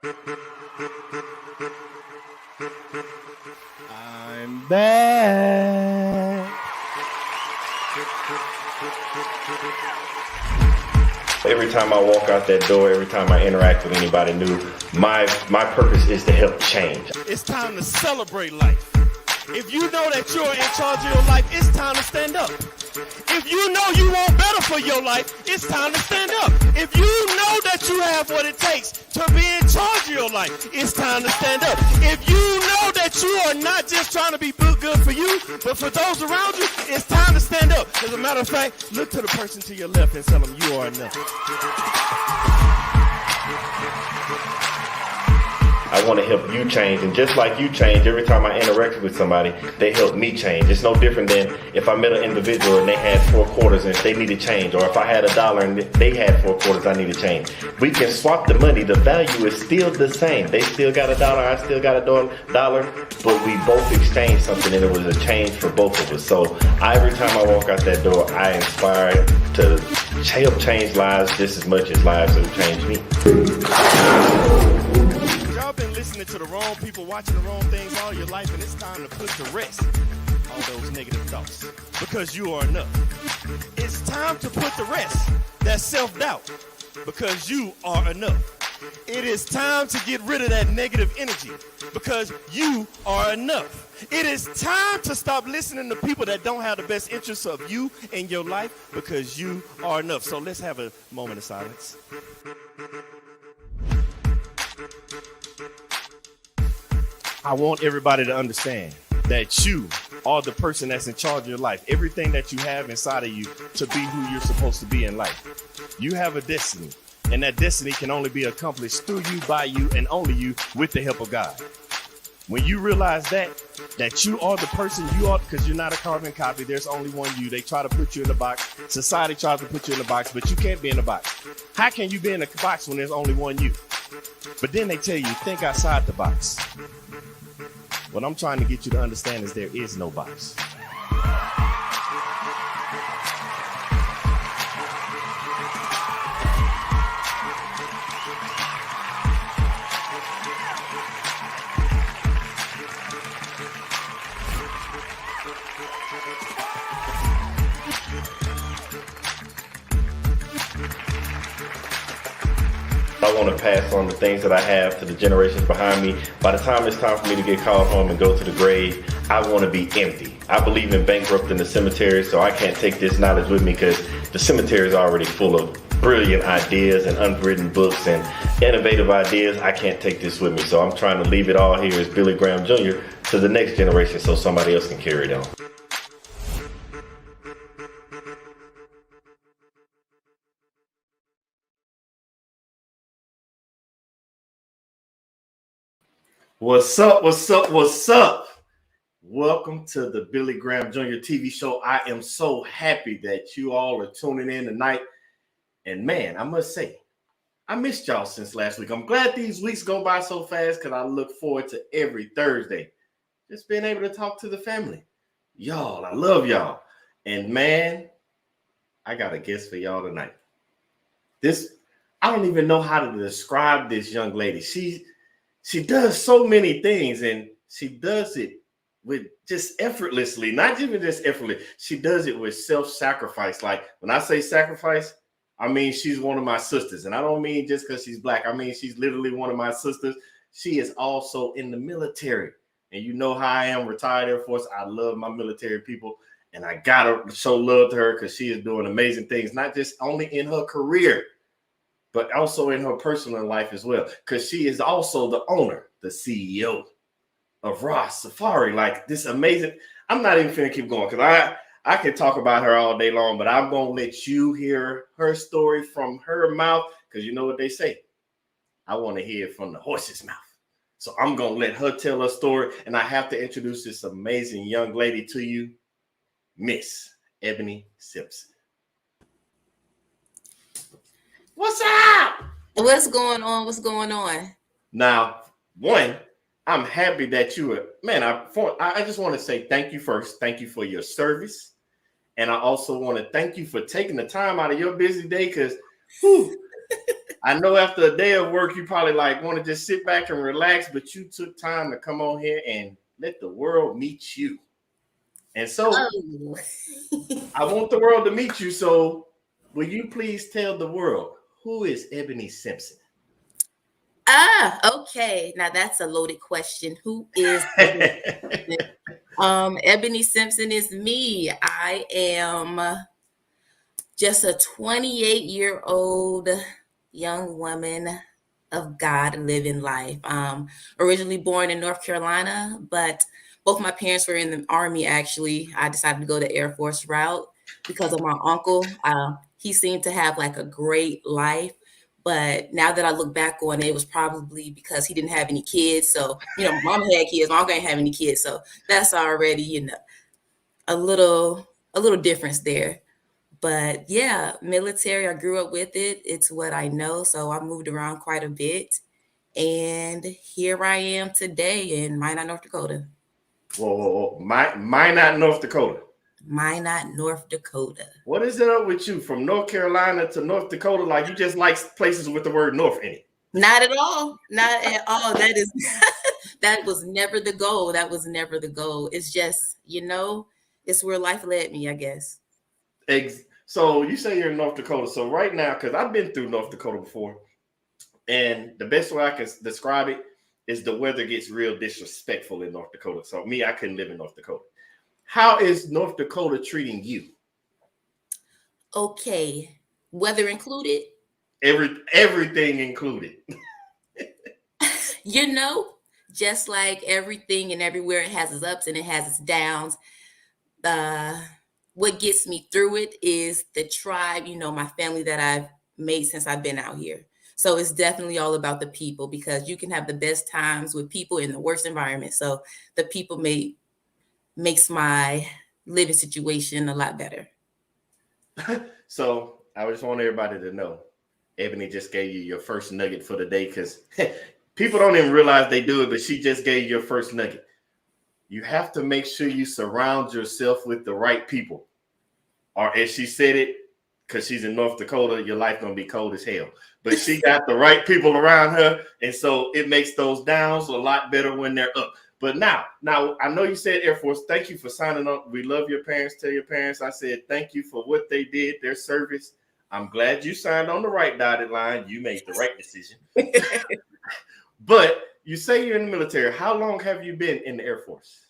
I'm back. Every time I walk out that door, every time I interact with anybody new, my purpose is to help change. It's time to celebrate life. If you know that you're in charge of your life, it's time to stand up. If you know you want better for your life, it's time to stand up. If you know that you have what it takes to be in charge of your life, it's time to stand up. If you know that you are not just trying to be good for you, but for those around you, it's time to stand up. As a matter of fact, look to the person to your left and tell them you are enough. I want to help you change, and just like you change, every time I interact with somebody, they help me change. It's no different than if I met an individual and they had 4 quarters and they needed change, or if I had $1 and they had 4 quarters, I need to change. We can swap the money. The value is still the same. They still got $1, I still got $1, but we both exchange something, and it was a change for both of us. So every time I walk out that door, I inspire to help change lives just as much as lives have changed me. Y'all been listening to the wrong people, watching the wrong things all your life, and it's time to put to rest all those negative thoughts, because you are enough. It's time to put to rest that self-doubt, because you are enough. It is time to get rid of that negative energy, because you are enough. It is time to stop listening to people that don't have the best interests of you and your life, because you are enough. So let's have a moment of silence. I want everybody to understand that you are the person that's in charge of your life. Everything that you have inside of you to be who you're supposed to be in life. You have a destiny, and that destiny can only be accomplished through you, by you, and only you, with the help of God. When you realize that you are the person you are, because you're not a carbon copy, there's only one you. They try to put you in a box. Society tries to put you in a box, but you can't be in a box. How can you be in a box when there's only one you? But then they tell you, think outside the box. What I'm trying to get you to understand is there is no box. I want to pass on the things that I have to the generations behind me. By the time it's time for me to get called home and go to the grave, I want to be empty. I believe in bankrupting the cemetery, so I can't take this knowledge with me, because the cemetery is already full of brilliant ideas and unwritten books and innovative ideas. I can't take this with me, so I'm trying to leave it all here as Billy Graham Jr. to the next generation so somebody else can carry it on. What's up? What's up? What's up? Welcome to the Billy Graham Jr. TV show. I am so happy that you all are tuning in tonight. And man, I must say, I missed y'all since last week. I'm glad these weeks go by so fast, because I look forward to every Thursday just being able to talk to the family. Y'all, I love y'all. And man, I got a guest for y'all tonight. I don't even know how to describe this young lady. She does so many things, and she does it with just effortlessly, not even just effortlessly. She does it with self-sacrifice. Like, when I say sacrifice, I mean she's one of my sisters. And I don't mean just because she's black. I mean she's literally one of my sisters. She is also in the military. And you know how I am, retired Air Force. I love my military people. And I got to show love to her, because she is doing amazing things, not just only in her career, but also in her personal life as well, because she is also the owner, the CEO of Ross Safari. Like, this amazing. I'm not even finna keep going, because I can talk about her all day long, but I'm going to let you hear her story from her mouth, because you know what they say. I want to hear it from the horse's mouth. So I'm going to let her tell her story, and I have to introduce this amazing young lady to you, Miss Eboni Simpson. What's up? What's going on? What's going on? Now, one, I'm happy that you were, man, I just want to say thank you first. Thank you for your service. And I also want to thank you for taking the time out of your busy day, because I know after a day of work, you probably like want to just sit back and relax, but you took time to come on here and let the world meet you. And so Oh. I want the world to meet you. So will you please tell the world who is Eboni Simpson? Okay. Now that's a loaded question. Who is Ebony Simpson? Ebony Simpson is me. I am just a 28-year-old young woman of God living life. Originally born in North Carolina, but both my parents were in the Army actually. I decided to go the Air Force route because of my uncle. He seemed to have like a great life. But now that I look back on it, it was probably because he didn't have any kids. So, mom had kids, mom didn't have any kids. So that's already, a little difference there. But yeah, military, I grew up with it. It's what I know. So I moved around quite a bit. And here I am today in Minot, North Dakota. Whoa. Minot, North Dakota. Minot, North Dakota. What is it up with you from North Carolina to North Dakota? Like you just like places with the word North in it. Not at all. Not at all. That is that was never the goal. That was never the goal. It's just, it's where life led me, I guess. So you say you're in North Dakota. So right now, because I've been through North Dakota before, and the best way I can describe it is the weather gets real disrespectful in North Dakota. So me, I couldn't live in North Dakota. How is North Dakota treating you? Okay. Weather included? Everything included. You know, just like everything and everywhere, it has its ups and it has its downs. Uh, what gets me through it is the tribe, my family that I've made since I've been out here. So it's definitely all about the people because you can have the best times with people in the worst environment. So the people makes my living situation a lot better. So I just want everybody to know, Eboni just gave you your first nugget for the day because people don't even realize they do it, but she just gave you your first nugget. You have to make sure you surround yourself with the right people. Or as she said it, because she's in North Dakota, your life gonna be cold as hell. But she got the right people around her, and so it makes those downs a lot better when they're up. But now I know you said Air Force. Thank you for signing up. We love your parents. Tell your parents I said thank you for what they did, their service. I'm glad you signed on the right dotted line. You made the right decision. But you say you're in the military. How long have you been in the Air Force?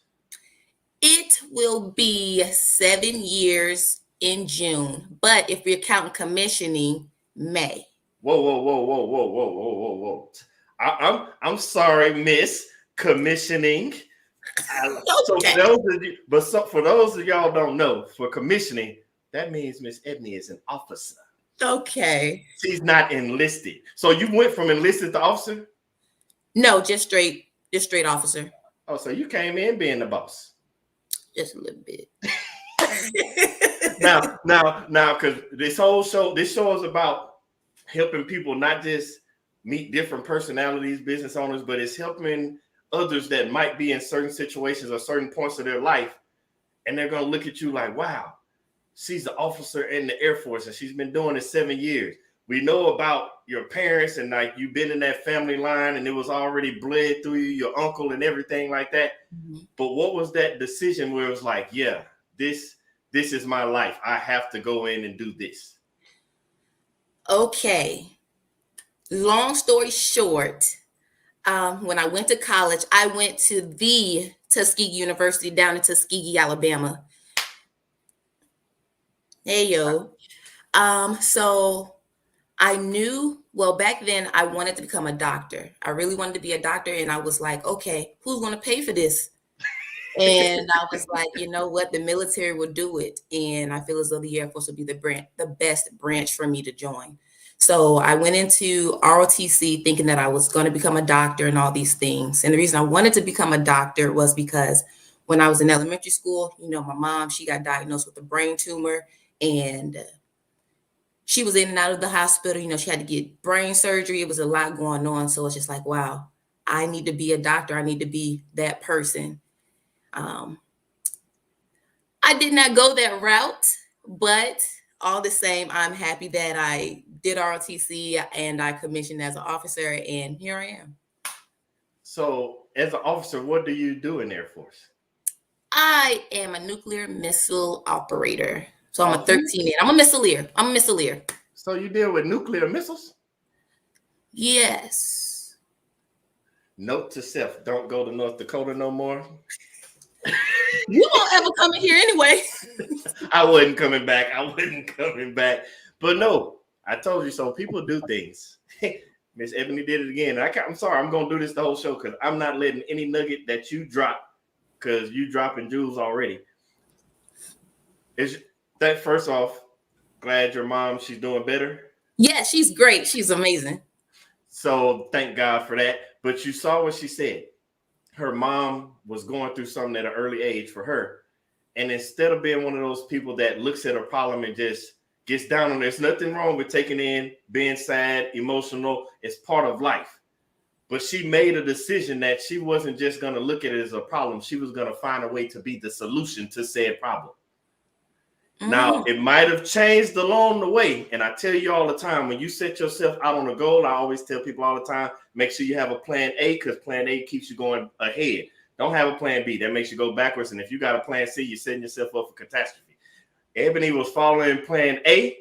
It will be 7 years in June, but if we're counting commissioning, May. Whoa. I'm sorry, Miss Commissioning. So Okay. for those of you, for those of y'all don't know, for commissioning, that means Miss Eboni is an officer. Okay. She's not enlisted. So you went from enlisted to officer? No, just straight officer. Oh, so you came in being the boss. Just a little bit. Now, because this show is about helping people not just meet different personalities, business owners, but it's helping others that might be in certain situations or certain points of their life, and they're gonna look at you like, wow, she's the officer in the Air Force and she's been doing it 7 years. We know about your parents and like you've been in that family line and it was already bled through you, your uncle and everything like that. Mm-hmm. But what was that decision where it was like, yeah, this is my life. I have to go in and do this. Okay. Long story short, when I went to college, I went to the Tuskegee University down in Tuskegee, Alabama. Hey, yo. So I knew, well, back then I wanted to become a doctor. I really wanted to be a doctor. And I was like, okay, who's going to pay for this? And I was like, you know what? The military will do it. And I feel as though the Air Force would be the best branch for me to join. So I went into ROTC thinking that I was going to become a doctor and all these things. And the reason I wanted to become a doctor was because when I was in elementary school, my mom, she got diagnosed with a brain tumor and she was in and out of the hospital. She had to get brain surgery. It was a lot going on. So it's just like, wow, I need to be a doctor. I need to be that person. I did not go that route, but all the same, I'm happy that I did ROTC and I commissioned as an officer, and here I am. So, as an officer, what do you do in the Air Force? I am a nuclear missile operator. So I'm a Who? 13 in. I'm a missileer. I'm a missileer. So you deal with nuclear missiles? Yes. Note to self: don't go to North Dakota no more. You won't ever come in here anyway. I wasn't coming back. I wasn't coming back. But no, I told you so. People do things. Miss Ebony did it again. I'm sorry. I'm gonna do this the whole show because I'm not letting any nugget that you drop, because you dropping jewels already. Is that first off? Glad your mom, she's doing better. Yeah, she's great. She's amazing. So thank God for that. But you saw what she said. Her mom was going through something at an early age for her. And instead of being one of those people that looks at a problem and just gets down on it, there's nothing wrong with taking in, being sad, emotional. It's part of life. But she made a decision that she wasn't just going to look at it as a problem. She was going to find a way to be the solution to said problem. Now, it might have changed along the way. And I tell you all the time, when you set yourself out on a goal, I always tell people all the time, make sure you have a plan A, because plan A keeps you going ahead. Don't have a plan B. That makes you go backwards. And if you got a plan C, you're setting yourself up for catastrophe. Ebony was following plan A,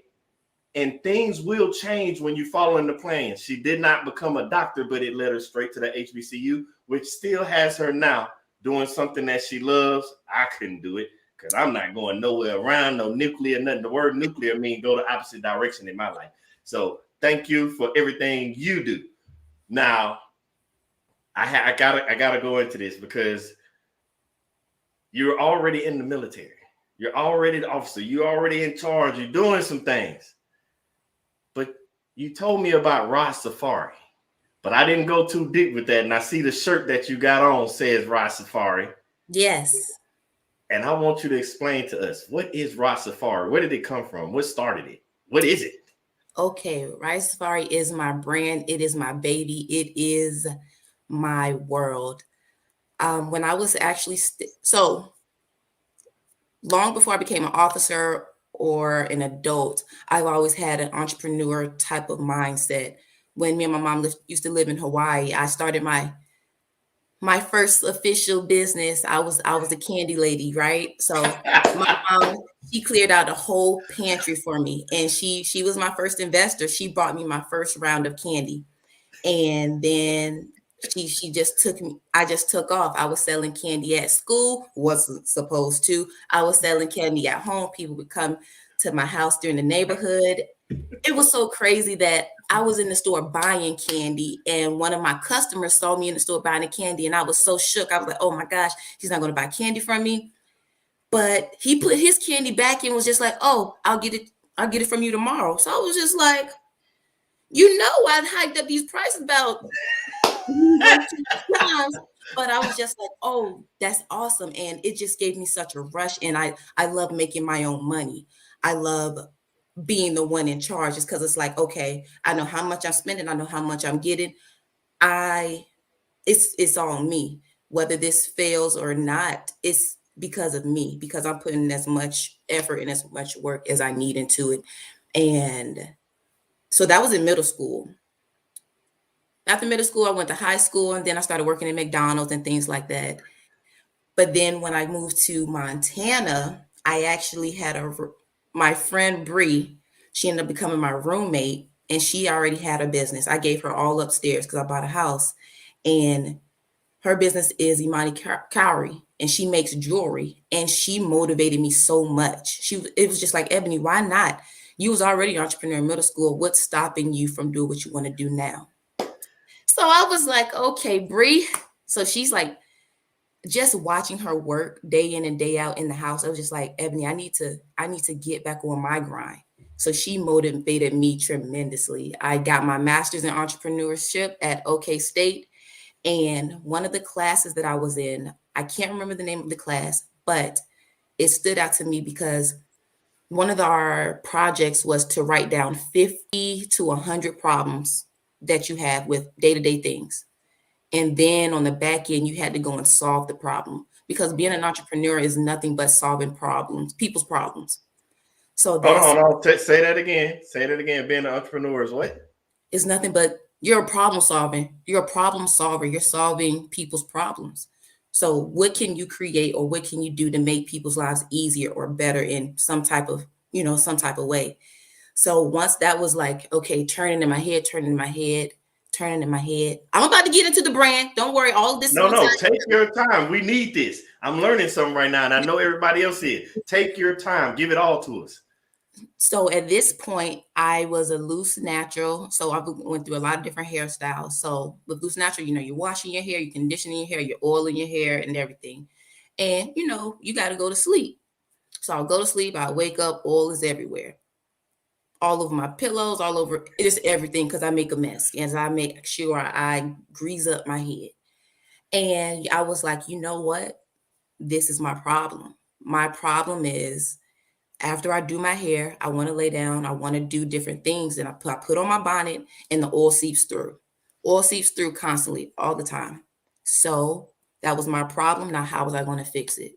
and things will change when you follow in the plan. She did not become a doctor, but it led her straight to the HBCU, which still has her now doing something that she loves. I couldn't do it, because I'm not going nowhere around no nuclear, nothing. The word nuclear means go the opposite direction in my life. So thank you for everything you do. Now, I gotta go into this because you're already in the military. You're already the officer. You're already in charge. You're doing some things. But you told me about Rod Safari, but I didn't go too deep with that. And I see the shirt that you got on says Rod Safari. Yes. And I want you to explain to us, what is Rod Safari? Where did it come from? What started it? What is it? Okay, Rod Safari is my brand. It is my baby. It is my world. When I was actually so long before I became an officer or an adult, I've always had an entrepreneur type of mindset. When me and my mom used to live in Hawaii, I started my first official business. I was a candy lady, right? So my mom, she cleared out a whole pantry for me, and she was my first investor. She bought me my first round of candy, and then she just took me. I just took off. I was selling candy at school, wasn't supposed to. I was selling candy at home. People would come to my house during the neighborhood. It was so crazy that I was in the store buying candy, and one of my customers saw me in the store buying the candy, and I was so shook. I was like, oh my gosh, he's not going to buy candy from me. But he put his candy back and was just like, oh, I'll get it from you tomorrow. So I was just like, I hiked up these prices about 1-2 times, but I was just like, oh, that's awesome. And it just gave me such a rush. And I love making my own money. I love being the one in charge, is because it's like, okay, I know how much I'm spending, I know how much I'm getting. It's all me. Whether this fails or not, it's because of me, because I'm putting as much effort and as much work as I need into it. And so that was in middle school. After middle school, I went to high school, and then I started working at McDonald's and things like that. But then when I moved to Montana, I actually had my friend Bree. She ended up becoming my roommate, and she already had a business. I gave her all upstairs because I bought a house, and her business is Imani Cowrie, and she makes jewelry. And she motivated me so much. It was just like, Ebony, why not? You was already an entrepreneur in middle school. What's stopping you from doing what you want to do now? So I was like, okay, Bree. So she's like, just watching her work day in and day out in the house, I was just like, Ebony, I need to get back on my grind. So she motivated me tremendously. I got my master's in entrepreneurship at OK State. And one of the classes that I was in, I can't remember the name of the class, but it stood out to me because one of our projects was to write down 50 to 100 problems that you have with day-to-day things. And then on the back end, you had to go and solve the problem, because being an entrepreneur is nothing but solving problems, people's problems. So Hold that's on, hold on. Say that again. Say that again. Being an entrepreneur is what? it's nothing but you're a problem solving. You're a problem solver. You're solving people's problems. So what can you create or what can you do to make people's lives easier or better in some type of, some type of way? So once that was like, okay, turning in my head, turning in my head, turning in my head. I'm about to get into the brand. Don't worry. All of this is No, going to no. Take your time. We need this. I'm learning something right now, and I know everybody else is. Take your time. Give it all to us. So at this point, I was a loose natural. So I went through a lot of different hairstyles. So with loose natural, you're washing your hair, you're conditioning your hair, you're oiling your hair and everything. And you got to go to sleep. So I'll go to sleep, I'll wake up, oil is everywhere. All over my pillows, all over it is everything because I make a mess. As I make sure I grease up my head. And I was like, you know what? This is my problem. My problem is after I do my hair, I want to lay down, I want to do different things. And I put on my bonnet and the oil seeps through. Oil seeps through constantly, all the time. So that was my problem. Now, how was I going to fix it?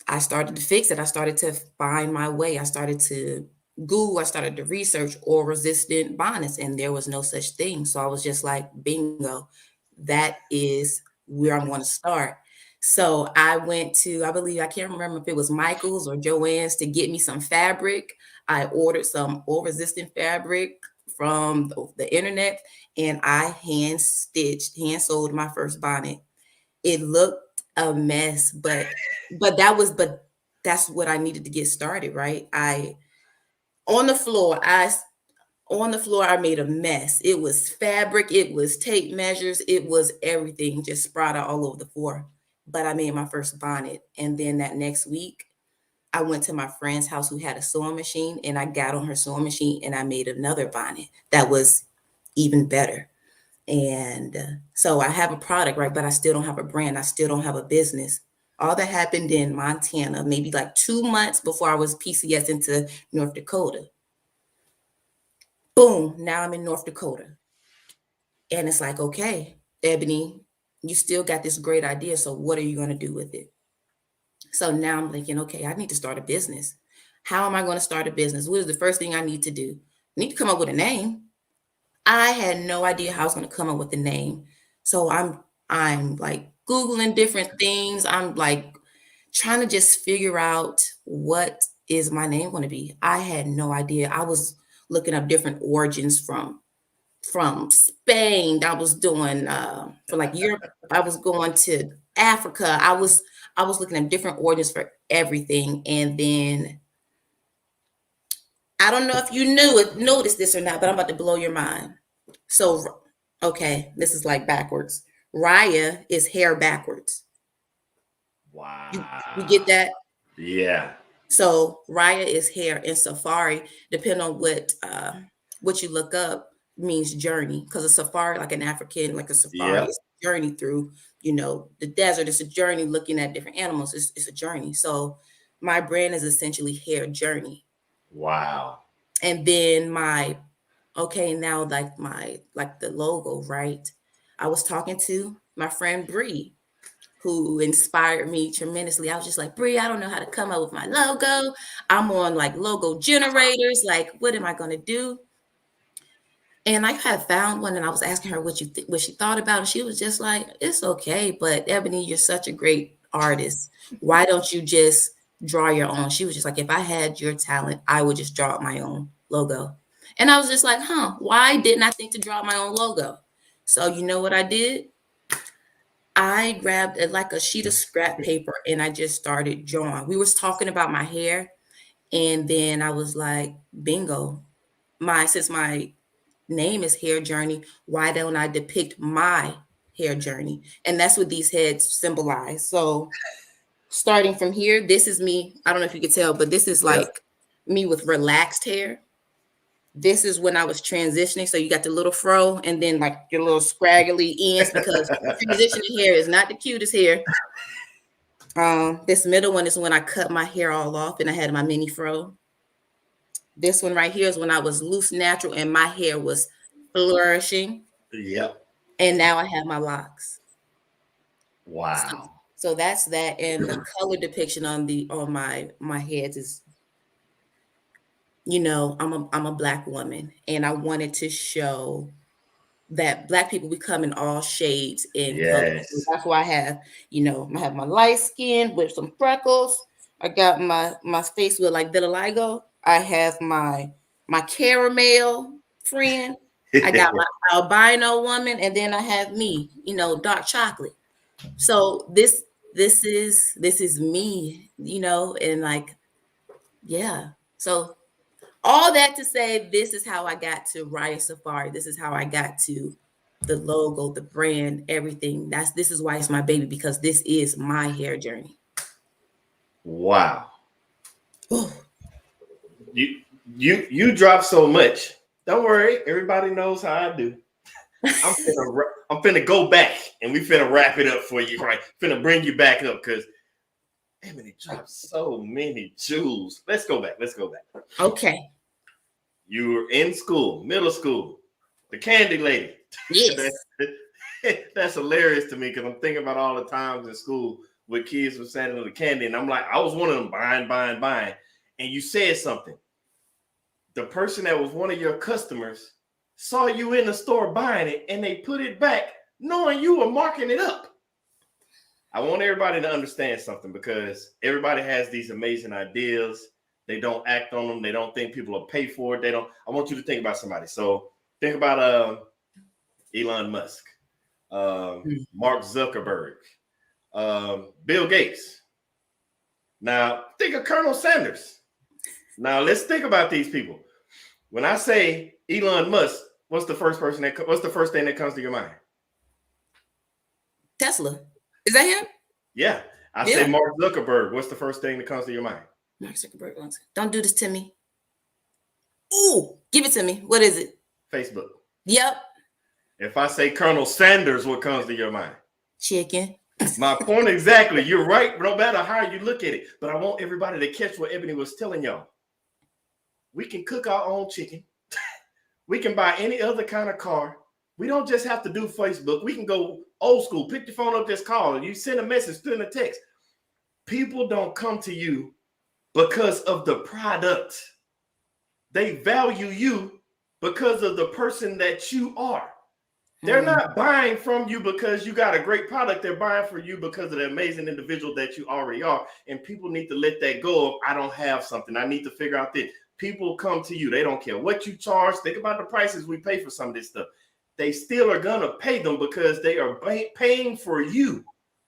I started to fix it. I started to find my way. I started to Google, I started to research oil resistant bonnets, and there was no such thing. So I was just like, bingo, that is where I'm going to start. So I went to, I believe, I can't remember if it was Michael's or Joann's to get me some fabric. I ordered some oil resistant fabric from the internet and I hand sewed my first bonnet. It looked a mess, but that's what I needed to get started, right? I on the floor, I on the floor, I made a mess. It was fabric, it was tape measures, it was everything just spread out all over the floor. But I made my first bonnet. And then that next week, I went to my friend's house who had a sewing machine and I got on her sewing machine and I made another bonnet that was even better. And so I have a product, right? But I still don't have a brand. I still don't have a business. All that happened in Montana, maybe like 2 months before I was PCS into North Dakota. Boom, now I'm in North Dakota. And it's like, okay, Ebony, you still got this great idea. So what are you going to do with it? So now I'm thinking, okay, I need to start a business. How am I going to start a business? What is the first thing I need to do? I need to come up with a name. I had no idea how I was going to come up with the name. So I'm like Googling different things. I'm like trying to just figure out what is my name going to be. I had no idea. I was looking up different origins from Spain. I was doing for like Europe. I was going to Africa. I was looking at different origins for everything. And then I don't know if you noticed this or not, but I'm about to blow your mind. So, okay, this is like backwards. Raya is hair backwards. You get Wow. that? Yeah. So Raya is hair, and Safari, depending on what you look up, means journey. Because a safari, like an African, like a safari, Yep. is a journey through, the desert. It's a journey looking at different animals. It's a journey. So my brand is essentially hair journey. Wow. And then okay, now like the logo, right? I was talking to my friend Bree, who inspired me tremendously. I was just like, Bree, I don't know how to come up with my logo. I'm on like logo generators. Like, what am I going to do? And I had found one and I was asking her what she thought about it. She was just like, it's okay, but Ebony, you're such a great artist. Why don't you just draw your own? She was just like, if I had your talent, I would just draw my own logo. And I was just like, why didn't I think to draw my own logo? So you know what I did? I grabbed like a sheet of scrap paper and I just started drawing. We was talking about my hair, and then I was like, bingo. Since my name is Hair Journey, why don't I depict my hair journey? And that's what these heads symbolize. So starting from here, this is me. I don't know if you could tell, but this is Yep. like me with relaxed hair. This is when I was transitioning. So you got the little fro and then like your little scraggly ends because transitioning hair is not the cutest hair. This middle one is when I cut my hair all off and I had my mini fro. This one right here is when I was loose natural and my hair was flourishing. Yep. And now I have my locks. So, Wow. so that's that. And the color depiction on my heads is I'm a Black woman, and I wanted to show that Black people, we come in all shades and colors. So Yes. that's why I have my light skin with some freckles. I got my face with like vitiligo. I have my caramel friend. I got my albino woman, and then I have me, dark chocolate. So this is me, and like, yeah. So all that to say, this is how I got to Raya Safari. This is how I got to the logo, the brand, everything. This is why it's my baby, because this is my hair journey. Wow. Ooh. You drop so much. Don't worry, everybody knows how I do. I'm finna go back and we finna wrap it up for you, right? Finna bring you back up because Eboni dropped so many jewels. Let's go back. Okay. You were in school, middle school, the candy lady. Yes. That's hilarious to me because I'm thinking about all the times in school where kids were sending the candy, and I'm like, I was one of them buying. And you said something. The person that was one of your customers saw you in the store buying it, and they put it back knowing you were marking it up. I want everybody to understand something because everybody has these amazing ideas. They don't act on them. They don't think people will pay for it. I want you to think about somebody. So think about Elon Musk, Mark Zuckerberg, Bill Gates. Now think of Colonel Sanders. Now let's think about these people. When I say Elon Musk, what's the first thing that comes to your mind? Tesla. Is that him? Yeah. I say Mark Zuckerberg. What's the first thing that comes to your mind? Mark Zuckerberg. Don't do this to me. Ooh, give it to me. What is it? Facebook. Yep. If I say Colonel Sanders, what comes to your mind? Chicken. My point exactly. You're right, no matter how you look at it. But I want everybody to catch what Eboni was telling y'all. We can cook our own chicken. We can buy any other kind of car. We don't just have to do Facebook. We can go old school. Pick your phone up, just call. You send a message, send a text. People don't come to you because of the product. They value you because of the person that you are. They're not buying from you because you got a great product. They're buying for you because of the amazing individual that you already are. And people need to let that go of, I don't have something. I need to figure out this. People come to you. They don't care what you charge. Think about the prices we pay for some of this stuff. They still are going to pay them because they are paying for you.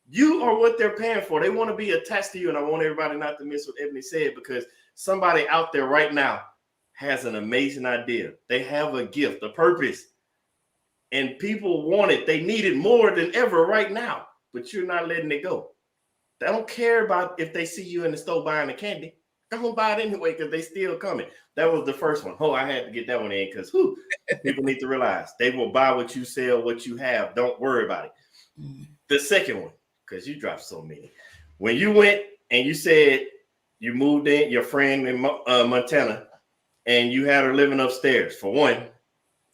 You are what they're paying for. They want to be attached to you. And I want everybody not to miss what Eboni said, because somebody out there right now has an amazing idea. They have a gift, a purpose. And people want it. They need it more than ever right now. But you're not letting it go. They don't care about if they see you in the store buying the candy. Don't buy it anyway because they still coming. That was the first one. Oh, I had to get that one in because people need to realize they will buy what you sell, what you have. Don't worry about it. The second one, because you dropped so many. When you went and you said you moved in, your friend in Montana, and you had her living upstairs. For one,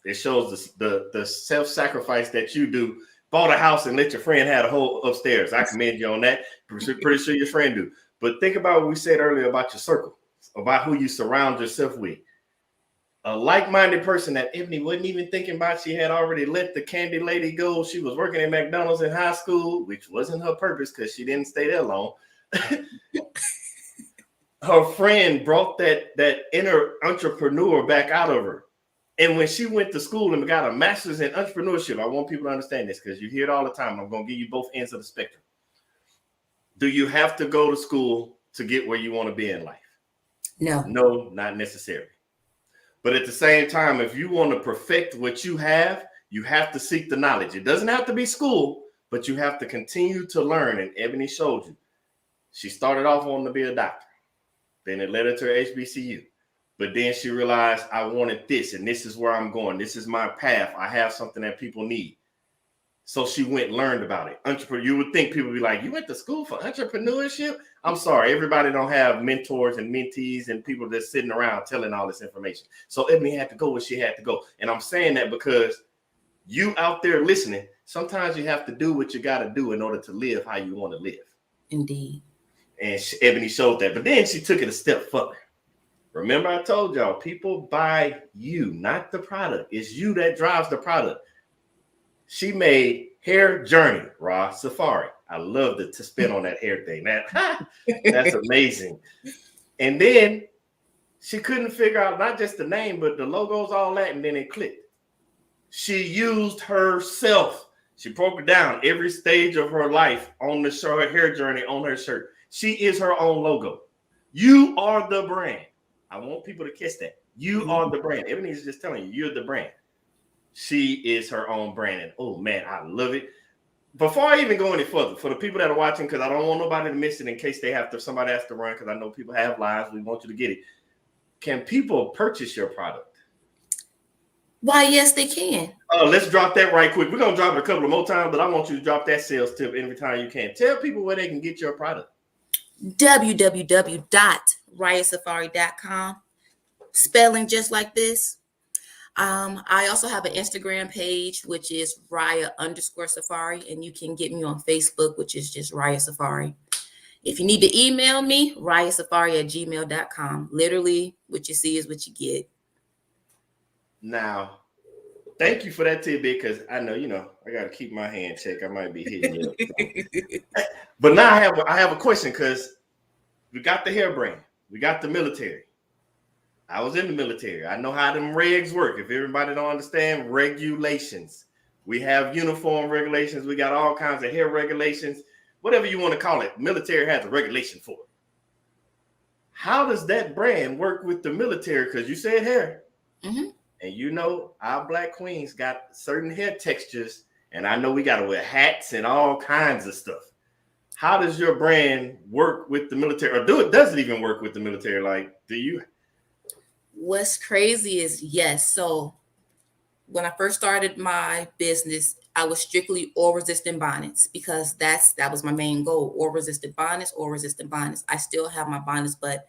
it shows the self-sacrifice that you do. Bought a house and let your friend have a whole upstairs. I commend you on that. Pretty sure your friend do. But think about what we said earlier about your circle, about who you surround yourself with. A like-minded person that Eboni wasn't even thinking about. She had already let the candy lady go. She was working at McDonald's in high school, which wasn't her purpose because she didn't stay there long. Her friend brought that inner entrepreneur back out of her. And when she went to school and got a master's in entrepreneurship, I want people to understand this because you hear it all the time. I'm going to give you both ends of the spectrum. Do you have to go to school to get where you want to be in life? No. No, not necessarily. But at the same time, if you want to perfect what you have to seek the knowledge. It doesn't have to be school, but you have to continue to learn. And Eboni showed you. She started off wanting to be a doctor. Then it led her to HBCU. But then she realized I wanted this, and this is where I'm going. This is my path. I have something that people need. So she went and learned about it. You would think people would be like, you went to school for entrepreneurship? I'm sorry. Everybody don't have mentors and mentees and people that's sitting around telling all this information. So Eboni had to go where she had to go. And I'm saying that because you out there listening, sometimes you have to do what you got to do in order to live how you want to live. Indeed. And Eboni showed that. But then she took it a step further. Remember, I told y'all, people buy you, not the product. It's you that drives the product. She made Hair Journey, Raw Safari. I love to spin on that hair thing. That's amazing. And then she couldn't figure out not just the name, but the logos, all that, and then it clicked. She used herself. She broke it down every stage of her life on the show, her hair journey on her shirt. She is her own logo. You are the brand. I want people to catch that. You are the brand. Eboni's just telling you, you're the brand. She is her own brand. And oh man, I love it. Before I even go any further, for the people that are watching, because I don't want nobody to miss it in case somebody has to run, because I know people have lives. We want you to get it. Can people purchase your product? Why, yes, they can. Let's drop that right quick. We're going to drop it a couple of more times, but I want you to drop that sales tip every time you can. Tell people where they can get your product. www.rayasafari.com. Spelling just like this. I also have an Instagram page, which is Raya_Safari, and you can get me on Facebook, which is just Raya Safari. If you need to email me, rayasafari@gmail.com. Literally, what you see is what you get. Now, thank you for that tidbit, because I know, I got to keep my hand checked. I might be hitting you up. But now I have a question, because we got the hair brand. We got the military. I was in the military. I know how them regs work. If everybody don't understand regulations, we have uniform regulations. We got all kinds of hair regulations, whatever you want to call it. Military has a regulation for it. How does that brand work with the military? Because you said hair. Mm-hmm. And our Black queens got certain hair textures, and I know we got to wear hats and all kinds of stuff. How does your brand work with the military? Or does it even work with the military? Like, do you? What's crazy is, yes. So when I first started my business, I was strictly oil resistant bonnets, because that was my main goal. Oil resistant bonnets. I still have my bonnets, but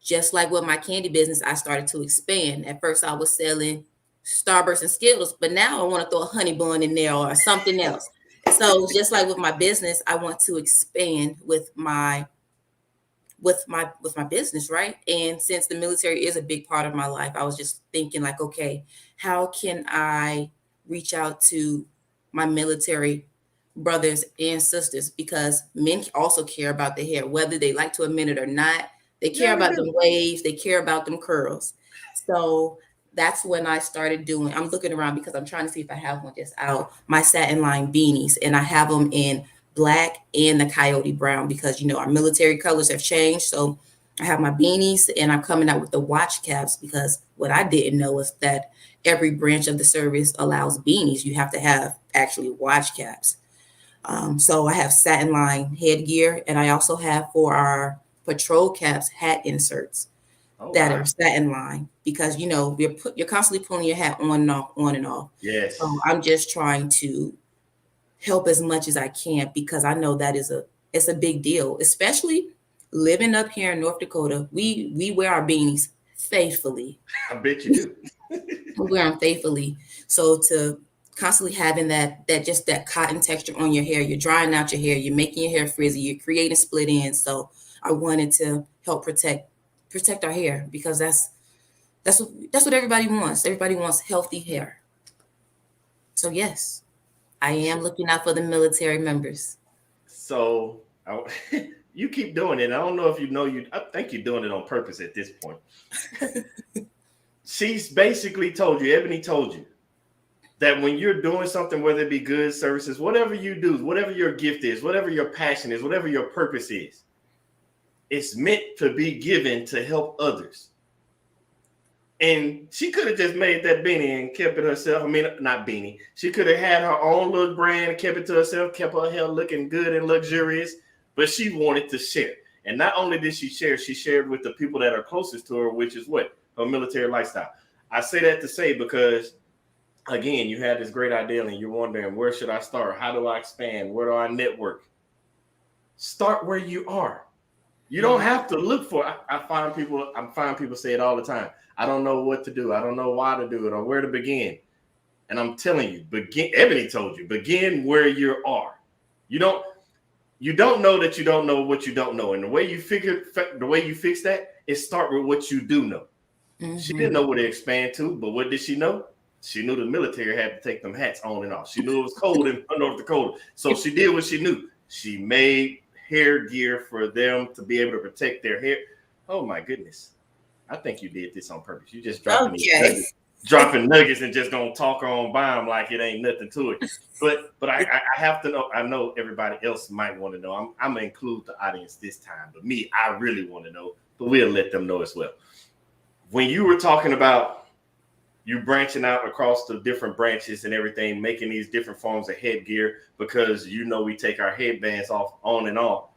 just like with my candy business, I started to expand. At first I was selling Starburst and Skittles, but now I want to throw a honey bun in there or something else. So just like with my business, I want to expand with my business, right? And since the military is a big part of my life, I was just thinking like, okay, how can I reach out to my military brothers and sisters? Because men also care about the hair, whether they like to admit it or not. They care about them waves, they care about them curls. So that's when I started doing, I'm looking around because I'm trying to see if I have one just out, my satin line beanies, and I have them in black and the coyote brown, because our military colors have changed. So I have my beanies, and I'm coming out with the watch caps, because what I didn't know is that every branch of the service allows beanies. You have to have actually watch caps. So I have satin line headgear, and I also have for our patrol caps hat inserts that are satin line, because you're constantly pulling your hat on and off. Yes. So I'm just trying to help as much as I can, because I know that it's a big deal, especially living up here in North Dakota. We wear our beanies faithfully. I bet you do. We wear them faithfully. So to constantly having that cotton texture on your hair, you're drying out your hair, you're making your hair frizzy, you're creating split ends. So I wanted to help protect our hair, because that's what everybody wants. Everybody wants healthy hair. So yes, I am looking out for the military members. So you keep doing it. I don't know if I think you're doing it on purpose at this point. She's basically told you, Eboni told you, that when you're doing something, whether it be goods, services, whatever you do, whatever your gift is, whatever your passion is, whatever your purpose is, it's meant to be given to help others. And she could have just made that beanie and kept it herself. I mean, not beanie. She could have had her own little brand and kept it to herself, kept her hair looking good and luxurious, but she wanted to share. And not only did she shared with the people that are closest to her, which is what? Her military lifestyle. I say that to say because, again, you had this great idea and you're wondering, where should I start? How do I expand? Where do I network? Start where you are. You don't have to look for it. I find people say it all the time. I don't know what to do. I don't know why to do it or where to begin. And I'm telling you, Eboni told you, begin where you are. You don't know that you don't know what you don't know. And the way you fix that It starts with what you do know. Mm-hmm. She didn't know where to expand to, but what did she know? She knew the military had to take them hats on and off. She knew it was cold in North Dakota. So she did what she knew. She made hair gear for them to be able to protect their hair. Oh my goodness. I think you did this on purpose. You just dropping these nuggets, dropping nuggets and just gonna talk on by them like it ain't nothing to it. But I have to know. I know everybody else might want to know. I'm gonna include the audience this time, but me, I really want to know. But we'll let them know as well. When you were talking about you branching out across the different branches and everything, making these different forms of headgear because you know we take our headbands off on and off.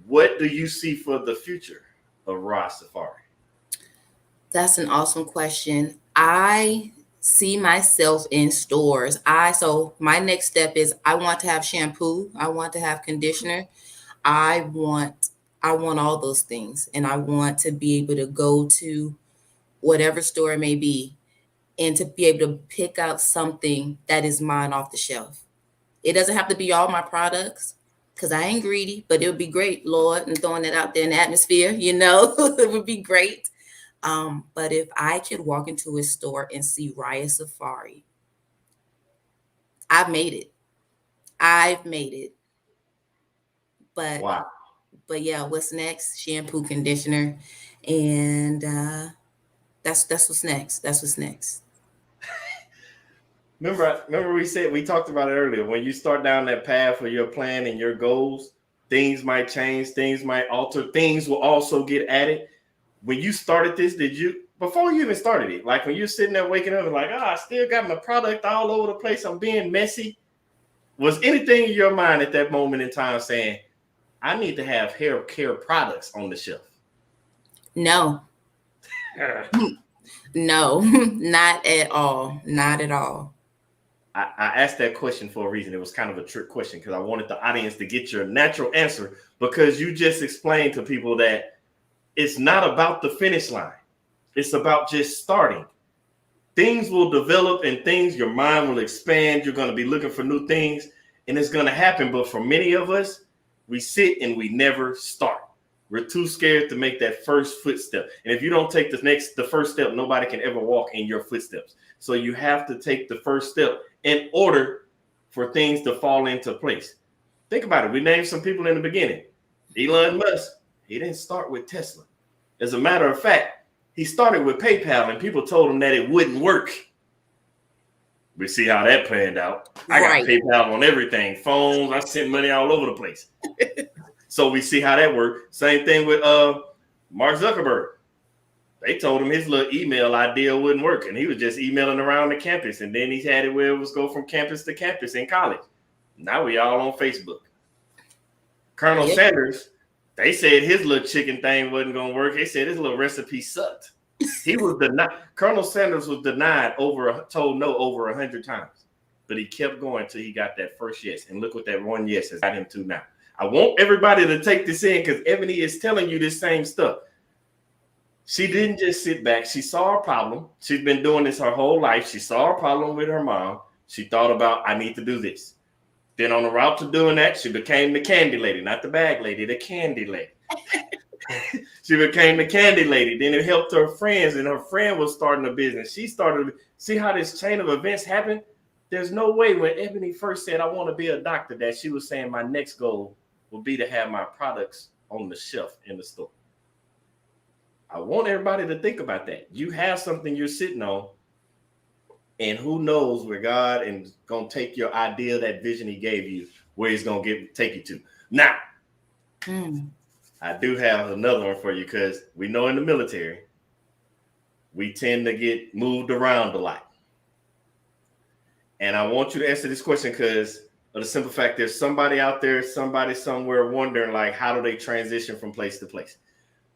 What do you see for the future of Raw Safari? That's an awesome question. I see myself in stores. So my next step is I want to have shampoo. I want to have conditioner. I want all those things. And I want to be able to go to whatever store it may be and to be able to pick out something that is mine off the shelf. It doesn't have to be all my products because I ain't greedy, but it would be great, Lord, and throwing it out there in the atmosphere, it would be great. But if I could walk into a store and see Raya Safari, I've made it. But wow. But yeah, what's next? Shampoo, conditioner, and that's what's next. That's what's next. Remember we talked about it earlier. When you start down that path for your plan and your goals, things might change, things might alter, things will also get added. When you started this, before you even started it, like when you're sitting there waking up and like, I still got my product all over the place, I'm being messy. Was anything in your mind at that moment in time saying, I need to have hair care products on the shelf? No. No, not at all. Not at all. I asked that question for a reason. It was kind of a trick question because I wanted the audience to get your natural answer because you just explained to people that it's not about the finish line. It's about just starting. Things will develop and your mind will expand. You're going to be looking for new things and it's going to happen. But for many of us, we sit and we never start. We're too scared to make that first footstep. And if you don't take the first step, nobody can ever walk in your footsteps. So you have to take the first step in order for things to fall into place. Think about it. We named some people in the beginning. Elon Musk, he didn't start with Tesla. As a matter of fact, he started with PayPal and people told him that it wouldn't work. We see how that planned out. I got PayPal on everything, phones. I sent money all over the place. So we see how that worked. Same thing with Mark Zuckerberg. They told him his little email idea wouldn't work, and he was just emailing around the campus. And then he had it where it was go from campus to campus in college. Now we all on Facebook. Colonel Sanders, they said his little chicken thing wasn't going to work. They said his little recipe sucked. He was denied. Colonel Sanders was denied told no over 100 times, but he kept going till he got that first yes. And look what that one yes has got him to now. I want everybody to take this in because Eboni is telling you this same stuff. She didn't just sit back. She saw a problem. She's been doing this her whole life. She saw a problem with her mom. She thought about, I need to do this. Then on the route to doing that, she became the candy lady, not the bag lady, the candy lady. She became the candy lady. Then it helped her friends, and her friend was starting a business. She started, see how this chain of events happened? There's no way when Eboni first said, I want to be a doctor, that she was saying my next goal will be to have my products on the shelf in the store. I want everybody to think about that. You have something you're sitting on, and who knows where God is going to take your idea, that vision he gave you, where he's going to take you to. Now, I do have another one for you because we know in the military, we tend to get moved around a lot. And I want you to answer this question because of the simple fact there's somebody out there, somebody somewhere wondering, like, how do they transition from place to place?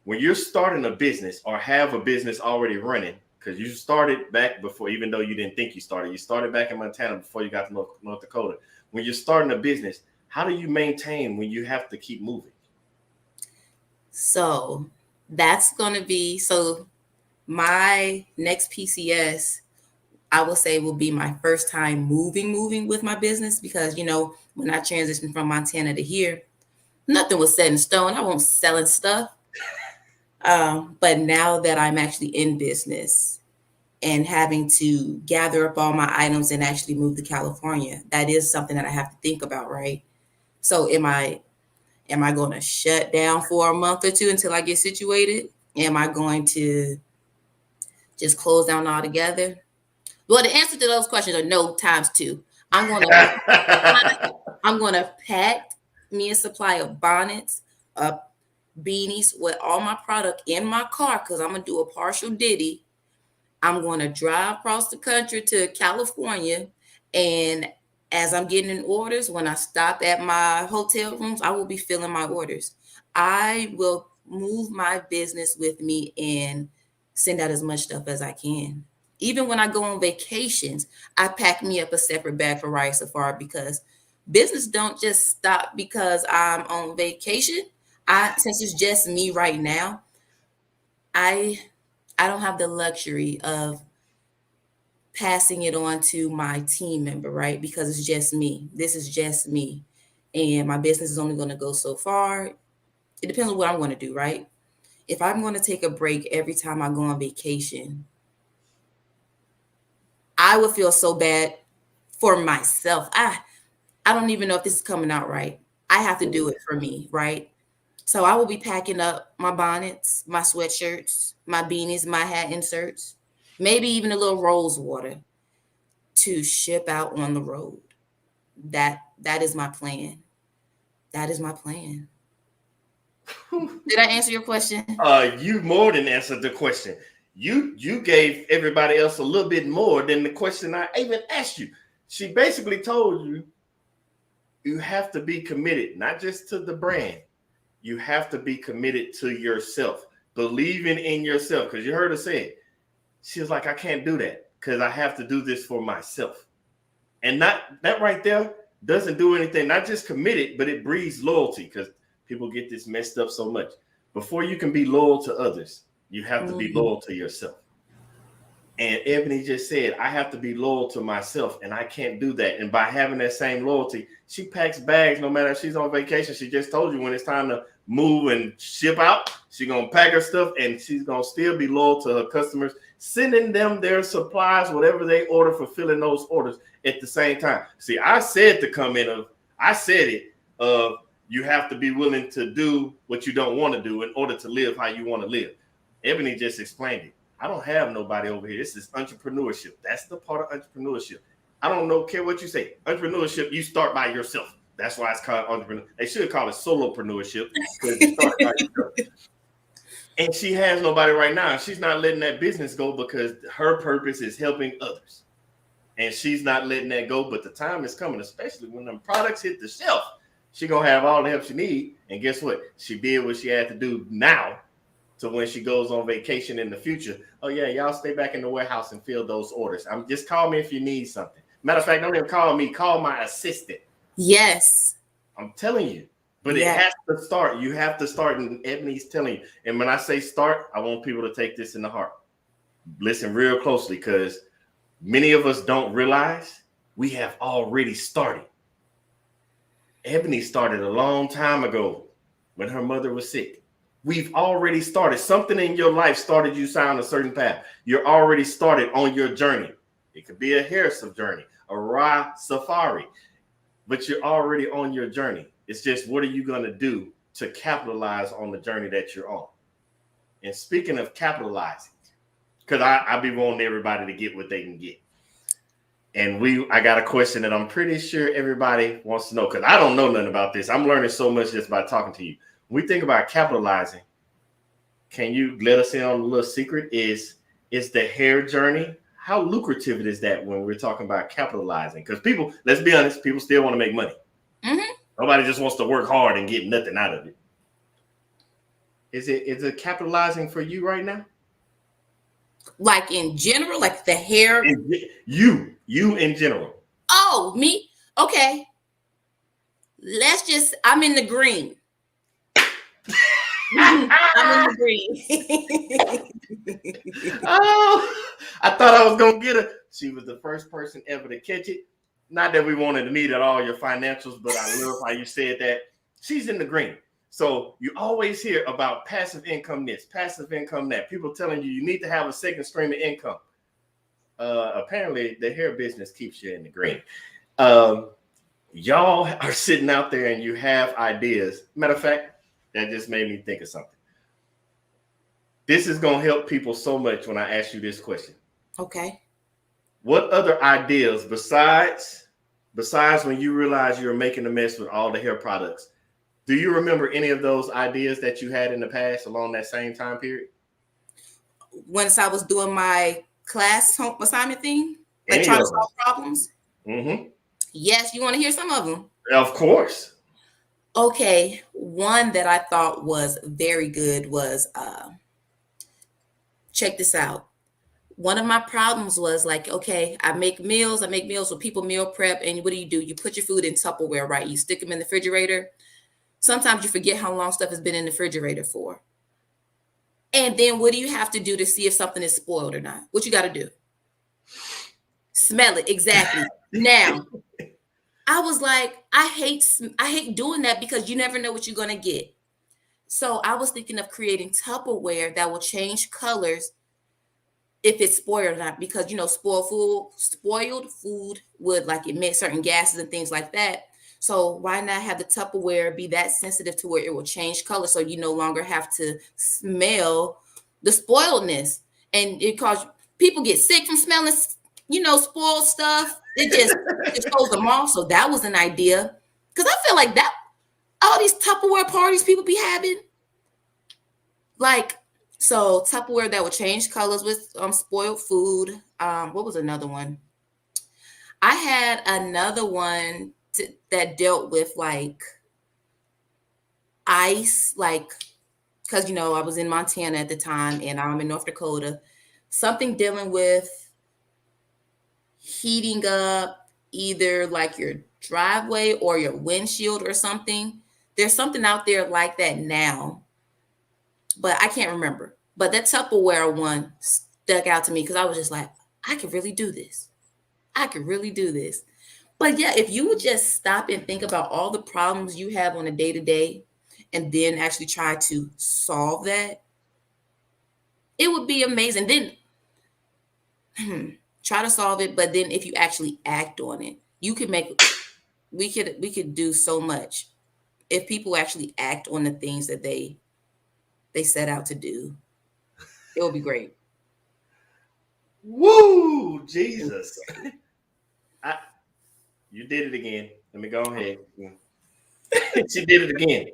When you're starting a business or have a business already running, because you started back before, even though you didn't think you started back in Montana before you got to North Dakota. When you're starting a business, how do you maintain when you have to keep moving? So that's going to be, my next PCS, I will say, will be my first time moving with my business because, when I transitioned from Montana to here, nothing was set in stone. I wasn't selling stuff. But now that I'm actually in business and having to gather up all my items and actually move to California, that is something that I have to think about, right? So am I going to shut down for a month or two until I get situated? Am I going to just close down altogether? Well, the answer to those questions are no times two. I'm going to I'm going to pack me a supply of bonnets, beanies with all my product in my car because I'm gonna do a partial ditty. I'm going to drive across the country to California. And as I'm getting in orders, when I stop at my hotel rooms, I will be filling my orders. I will move my business with me and send out as much stuff as I can. Even when I go on vacations, I pack me up a separate bag for Riot Safari because business don't just stop because I'm on vacation. Since it's just me right now, I I don't have the luxury of passing it on to my team member, right? Because it's just me. This is just me. And my business is only going to go so far. It depends on what I'm going to do, right? If I'm going to take a break every time I go on vacation, I would feel so bad for myself. I don't even know if this is coming out right. I have to do it for me, right? So I will be packing up my bonnets, my sweatshirts, my beanies, my hat inserts, maybe even a little rose water to ship out on the road. That is my plan. That is my plan. Did I answer your question? You more than answered the question. You gave everybody else a little bit more than the question I even asked you. She basically told you you have to be committed, not just to the brand. You have to be committed to yourself, believing in yourself. Because you heard her say it. She was like, I can't do that because I have to do this for myself. And not that right there doesn't do anything, not just committed, but it breeds loyalty because people get this messed up so much. Before you can be loyal to others, you have to be loyal to yourself. And Ebony just said, I have to be loyal to myself, and I can't do that. And by having that same loyalty, she packs bags no matter if she's on vacation. She just told you when it's time to move and ship out, she's going to pack her stuff, and she's going to still be loyal to her customers, sending them their supplies, whatever they order, fulfilling those orders at the same time. See, I said you have to be willing to do what you don't want to do in order to live how you want to live. Ebony just explained it. I don't have nobody over here. This is entrepreneurship. That's the part of entrepreneurship. I don't care what you say. Entrepreneurship, you start by yourself. That's why it's called entrepreneur. They should call it solopreneurship because you start by yourself. And she has nobody right now. She's not letting that business go because her purpose is helping others. And she's not letting that go. But the time is coming, especially when them products hit the shelf. She's going to have all the help she needs. And guess what? She did what she had to do now. So when she goes on vacation in the future, oh yeah, y'all stay back in the warehouse and fill those orders. Just call me if you need something. Matter of fact, don't even call me. Call my assistant. Yes. I'm telling you. But It has to start. You have to start, and Ebony's telling you. And when I say start, I want people to take this in the heart. Listen real closely, because many of us don't realize we have already started. Ebony started a long time ago when her mother was sick. We've already started. Something in your life started you down a certain path. You're already started on your journey. It could be a hair journey, a raw safari, but you're already on your journey. It's just, what are you going to do to capitalize on the journey that you're on? And speaking of capitalizing, because I be wanting everybody to get what they can get. And I got a question that I'm pretty sure everybody wants to know, because I don't know nothing about this. I'm learning so much just by talking to you. When we think about capitalizing, can you let us in on a little secret? Is the hair journey, how lucrative is that when we're talking about capitalizing? Because people, let's be honest, people still want to make money. Mm-hmm. Nobody just wants to work hard and get nothing out of it. Is it capitalizing for you right now? Like in general, like the hair? You in general. Oh, me? Okay. I'm in the green. I'm in the green. Oh, I thought I was going to get her. She was the first person ever to catch it. Not that we wanted to need at all your financials, but I love how you said that. She's in the green. So you always hear about passive income this, passive income that. People telling you need to have a second stream of income. Apparently, the hair business keeps you in the green. Y'all are sitting out there and you have ideas. Matter of fact, that just made me think of something. This is going to help people so much when I ask you this question. Okay. What other ideas besides when you realize you're making a mess with all the hair products, do you remember any of those ideas that you had in the past along that same time period? Once I was doing my class home assignment thing, like Any trying to of them? solve problems. Mm-hmm. Yes, you want to hear some of them? Of course. Okay, one that I thought was very good was check this out. One of my problems was like, okay, I make meals so people meal prep, and what do? You put your food in Tupperware, right? You stick them in the refrigerator. Sometimes you forget how long stuff has been in the refrigerator for. And then what do you have to do to see if something is spoiled or not? What you got to do? Smell it. Exactly. Now, I was like, I hate doing that because you never know what you're going to get. So I was thinking of creating Tupperware that will change colors if it's spoiled or not, because spoiled food would like emit certain gases and things like that. So why not have the Tupperware be that sensitive to where it will change color, so you no longer have to smell the spoiledness, and it cause people get sick from smelling, spoiled stuff. It just throws them off. So that was an idea, because I feel like that all these Tupperware parties people be having, like. So Tupperware that would change colors with spoiled food. What was another one? I had another one that dealt with like ice, like because I was in Montana at the time and I'm in North Dakota. Something dealing with heating up either like your driveway or your windshield or something. There's something out there like that now, but I can't remember. But that Tupperware one stuck out to me because I was just like, I could really do this. I could really do this. But yeah, if you would just stop and think about all the problems you have on a day to day and then actually try to solve that, it would be amazing. Then try to solve it, but then if you actually act on it, we could do so much if people actually act on the things that they set out to do. It would be great. Woo, Jesus. You did it again. Let me go ahead. She did it again.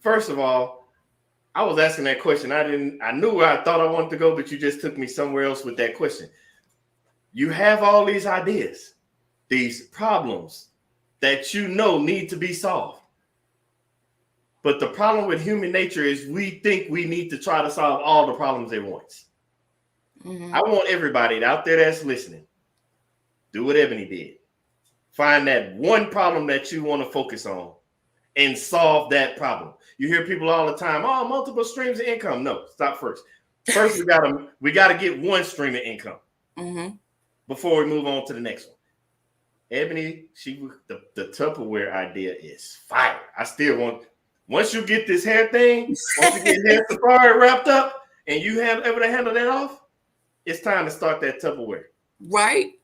First of all, I was asking that question. I knew where I thought I wanted to go, but you just took me somewhere else with that question. You have all these ideas, these problems that need to be solved. But the problem with human nature is we think we need to try to solve all the problems at once. Mm-hmm. I want everybody out there that's listening, do what Ebony did. Find that one problem that you want to focus on and solve that problem. You hear people all the time, multiple streams of income. No, stop first. First, we gotta get one stream of income before we move on to the next one. Ebony, the Tupperware idea is fire. I still want, once you get this hair thing, once you get hair safari wrapped up and you have able to handle that off, it's time to start that Tupperware. Right.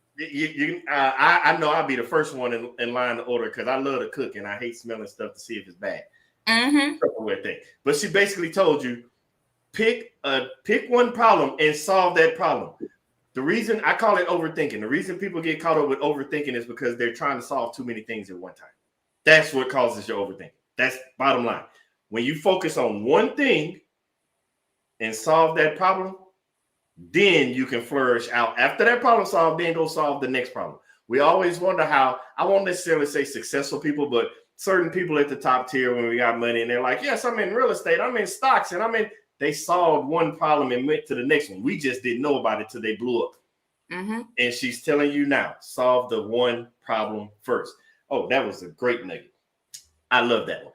I know I'll be the first one in line to order because I love to cook and I hate smelling stuff to see if it's bad. Tupperware thing. But she basically told you, pick one problem and solve that problem. The reason I call it overthinking, the reason people get caught up with overthinking is because they're trying to solve too many things at one time. That's what causes your overthinking. That's bottom line. When you focus on one thing and solve that problem, then you can flourish out. After that problem solved, then go solve the next problem. We always wonder how, I won't necessarily say successful people, but certain people at the top tier when we got money and they're like, yes, I'm in real estate, I'm in stocks, and they solved one problem and went to the next one. We just didn't know about it till they blew up. And she's telling you now, solve the one problem first. Oh, that was a great nugget. I love that one.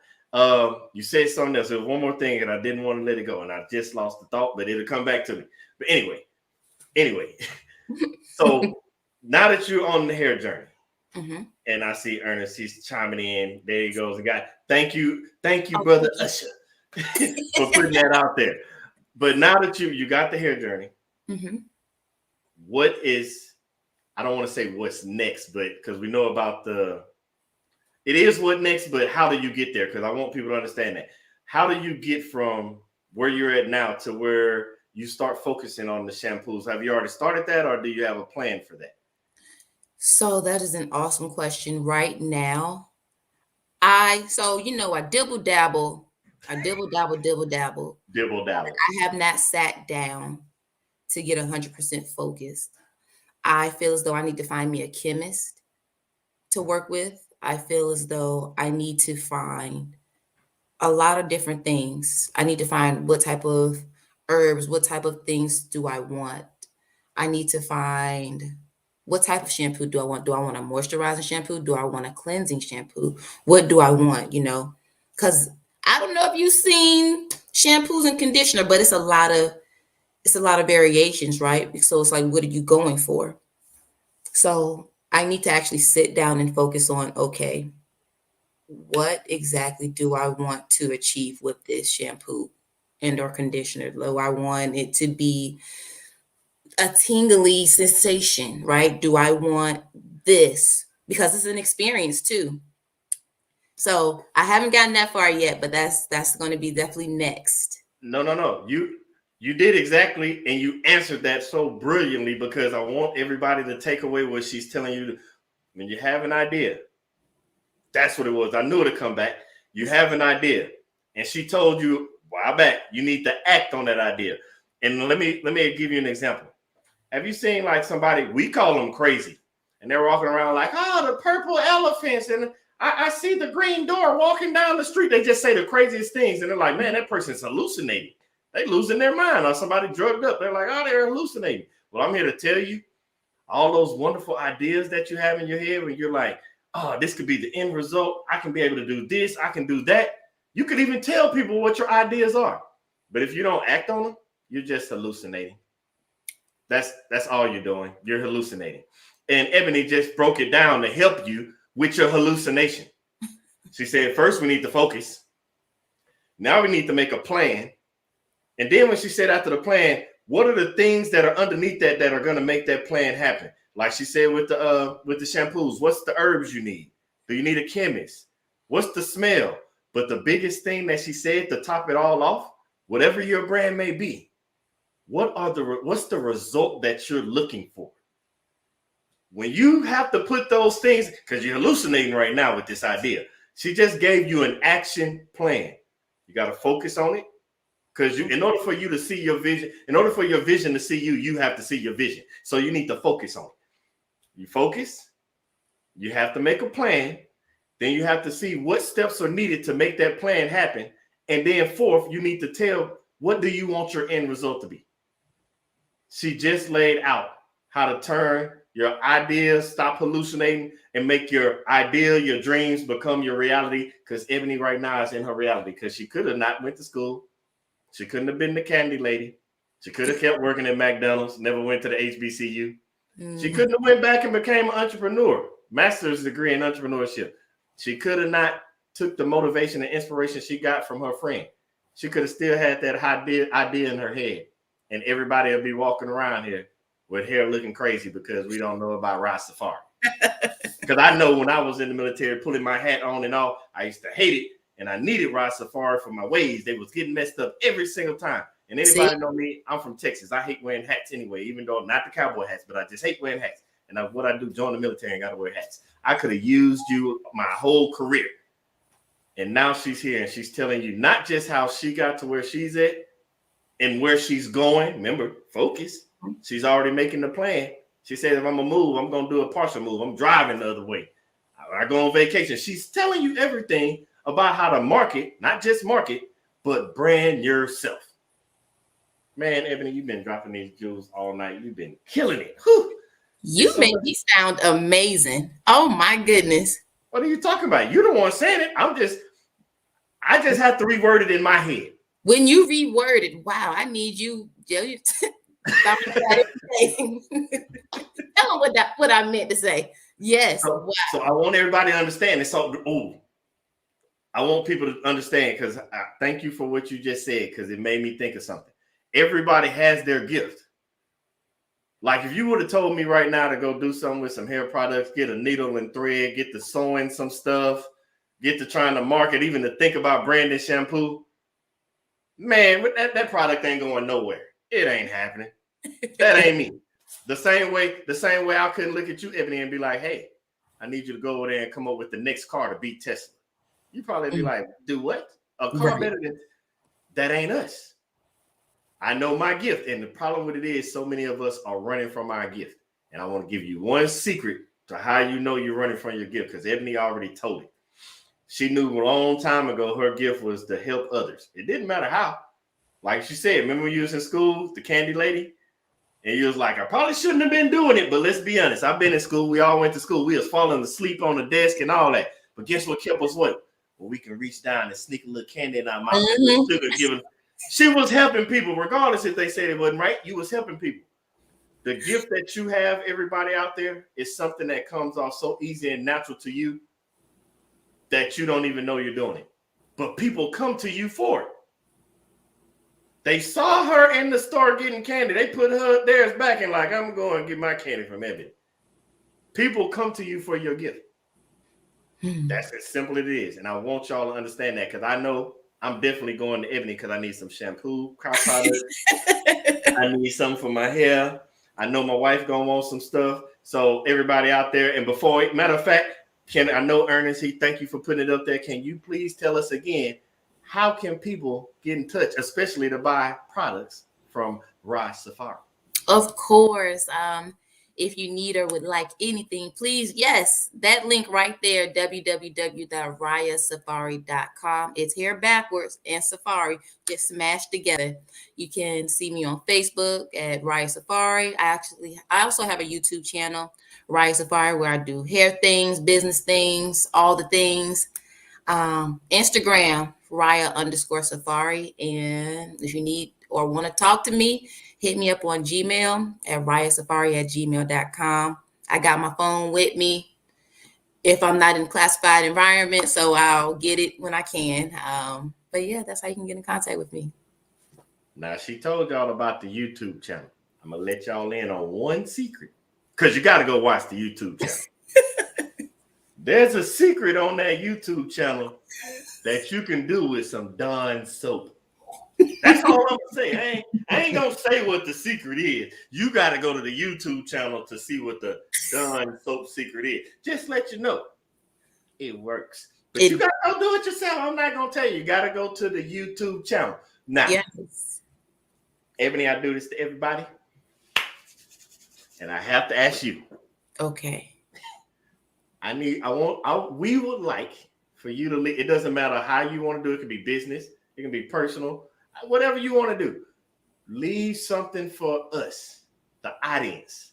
You said something else. There was one more thing and I didn't want to let it go and I just lost the thought, but it'll come back to me. But anyway. So now that you're on the hair journey, Mm-hmm. And I see Ernest, he's chiming in. There he goes. Again. Thank you, Oh, brother thank Usher, for putting that out there. But now that you got the hair journey, mm-hmm. what is, I don't want to say what's next, but because we know about it is what next, but how do you get there? Because I want people to understand that. How do you get from where you're at now to where you start focusing on the shampoos? Have you already started that, or do you have a plan for that? So that is an awesome question. Right now, I dibble dabble. I dibble dabble, dibble dabble. Dibble dabble. I have not sat down to get 100% focused. I feel as though I need to find me a chemist to work with. I feel as though I need to find a lot of different things. I need to find what type of herbs, what type of things do I want. I need to find what type of shampoo do I want. Do I want a moisturizing shampoo? Do I want a cleansing shampoo? What do I want? Because I don't know if you've seen shampoos and conditioner, but it's a lot of variations, right? So it's like, what are you going for? So I need to actually sit down and focus on, okay, what exactly do I want to achieve with this shampoo and or conditioner? Do I want it to be a tingly sensation, right? Do I want this? Because it's an experience too. So I haven't gotten that far yet, but that's going to be definitely next. No. You did exactly, and you answered that so brilliantly because I want everybody to take away what she's telling you. When you have an idea, that's what it was. I knew it'd come back. You have an idea, and she told you a while back you need to act on that idea. And let me give you an example. Have you seen like somebody, we call them crazy, and they're walking around like, oh, the purple elephants, and I see the green door walking down the street. They just say the craziest things, and they're like, man, that person's hallucinating. They losing their mind, or somebody drugged up. They're like, oh, they're hallucinating. Well, I'm here to tell you, all those wonderful ideas that you have in your head when you're like, oh, this could be the end result. I can be able to do this. I can do that. You could even tell people what your ideas are. But if you don't act on them, you're just hallucinating. That's all you're doing. You're hallucinating. And Ebony just broke it down to help you with your hallucination. She said, first we need to focus. Now we need to make a plan. And then when she said after the plan, what are the things that are underneath that are going to make that plan happen? Like she said with the shampoos, what's the herbs you need? Do you need a chemist? What's the smell? But the biggest thing that she said to top it all off, whatever your brand may be, what's the result that you're looking for? When you have to put those things, because you're hallucinating right now with this idea, she just gave you an action plan. You got to focus on it. Because in order for you to see your vision, in order for your vision to see you, you have to see your vision. So you need to focus on it. You focus, you have to make a plan. Then you have to see what steps are needed to make that plan happen. And then fourth, you need to tell, what do you want your end result to be? She just laid out how to turn your ideas, stop hallucinating, and make your ideal, your dreams become your reality. Because Ebony right now is in her reality because she could have not went to school. She couldn't have been the candy lady. She could have kept working at McDonald's, never went to the HBCU. She couldn't have went back and became an entrepreneur, master's degree in entrepreneurship. She could have not took the motivation and inspiration she got from her friend. She could have still had that idea in her head. And everybody will be walking around here with hair looking crazy because we don't know about Rastafari. Because I know when I was in the military, pulling my hat on and off, I used to hate it. And I needed Rastafari for my waves. They was getting messed up every single time. And anybody know me, I'm from Texas. I hate wearing hats anyway, even though not the cowboy hats, but I just hate wearing hats. And what I do, join the military and got to wear hats. I could have used you my whole career. And now she's here and she's telling you not just how she got to where she's at and where she's going. Remember, focus. She's already making the plan. She said, if I'm going to move, I'm going to do a partial move. I'm driving the other way. I go on vacation. She's telling you everything about how to market, not just market, but brand yourself. Man, Ebony, you've been dropping these jewels all night. You've been killing it. Whew. You make me sound amazing. Oh my goodness. What are you talking about? You're the one saying it. I just have to reword it in my head. When you reword it, wow, I need you. Tell them what I meant to say. Yes. So, Wow. so I want everybody to understand. And so, I want people to understand, because I thank you for what you just said, because it made me think of something. Everybody has their gift. Like if you would have told me right now to go do something with some hair products, get a needle and thread, get to sewing some stuff, get to trying to market, even to think about branding shampoo, man, that product ain't going nowhere. It ain't happening. That ain't me. The same way I couldn't look at you, Ebony, and be like, hey, I need you to go over there and come up with the next car to beat Tesla. You probably be like, do what? A car Right. better than that? Ain't us. I know my gift. And the problem with it is so many of us are running from our gift. And I want to give you one secret to how you know you're running from your gift, because Ebony already told it. She knew a long time ago her gift was to help others. It didn't matter how. Like she said, remember when you was in school, the candy lady? And you was like, I probably shouldn't have been doing it, but let's be honest. I've been in school. We all went to school. We was falling asleep on the desk and all that. But guess what kept us what? Well, we can reach down and sneak a little candy in our mouth. Mhm. Sugar giving. She was helping people, regardless if they said it wasn't right. You was helping people. The gift that you have, everybody out there, is something that comes off so easy and natural to you that you don't even know you're doing it. But people come to you for it. They saw her in the store getting candy. They put her theirs back and like, I'm going to get my candy from Ebony. People come to you for your gift. That's as simple as it is. And I want y'all to understand that, because I know I'm definitely going to Ebony because I need some shampoo, crop products. I need something for my hair. I know my wife going to want some stuff. So everybody out there, and before, matter of fact, I know Ernest, thank you for putting it up there. Can you please tell us again, how can people get in touch, especially to buy products from Rise Safari? Of course. If you need or would like anything, please, yes, that link right there, www.rayasafari.com. It's here backwards and Safari just smashed together. You can see me on Facebook at Raya Safari. I also have a YouTube channel, Raya Safari, where I do hair things, business things, all the things. Instagram, Raya_Safari. And if you need or want to talk to me, hit me up on Gmail at rayasafari@gmail.com. I got my phone with me if I'm not in classified environment, so I'll get it when I can. But yeah, that's how you can get in contact with me. Now, she told y'all about the YouTube channel. I'm going to let y'all in on one secret, because you got to go watch the YouTube channel. There's a secret on that YouTube channel that you can do with some Dawn soap. That's all I'm gonna say. I ain't gonna say what the secret is. You got to go to the YouTube channel to see what the Dawn soap secret is. Just let you know, it works. But you gotta go do it yourself. I'm not gonna tell you. You gotta go to the YouTube channel. Now, yes. Ebony, I do this to everybody, and I have to ask you. Okay. We would like for you to leave. It doesn't matter how you want to do it. It can be business. It can be personal. Whatever you want to do. Leave something for us, the audience.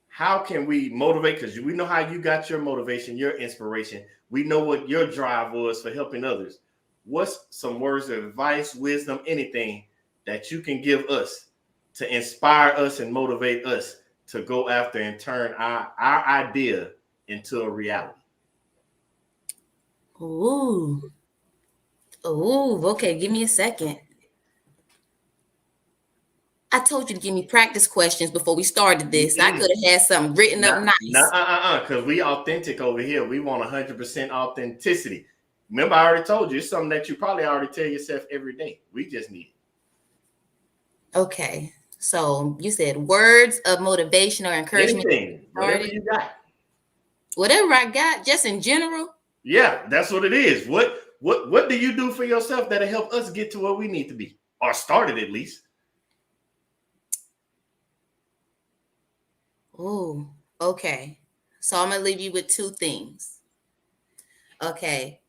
How can we motivate? Because we know how you got your motivation, your inspiration. We know what your drive was for helping others. What's some words of advice, wisdom, anything that you can give us to inspire us and motivate us to go after and turn our idea into a reality? Ooh. Okay. Give me a second. I told you to give me practice questions before we started this. I could have had something written up nice. Because we authentic over here. We want 100% authenticity. Remember, I already told you, it's something that you probably already tell yourself every day. We just need it. Okay. So you said words of motivation or encouragement. Anything, whatever you got. Whatever I got, just in general. Yeah, that's what it is. What do you do for yourself that'll help us get to where we need to be? Or started at least. Oh, okay. So I'm gonna leave you with two things. Okay.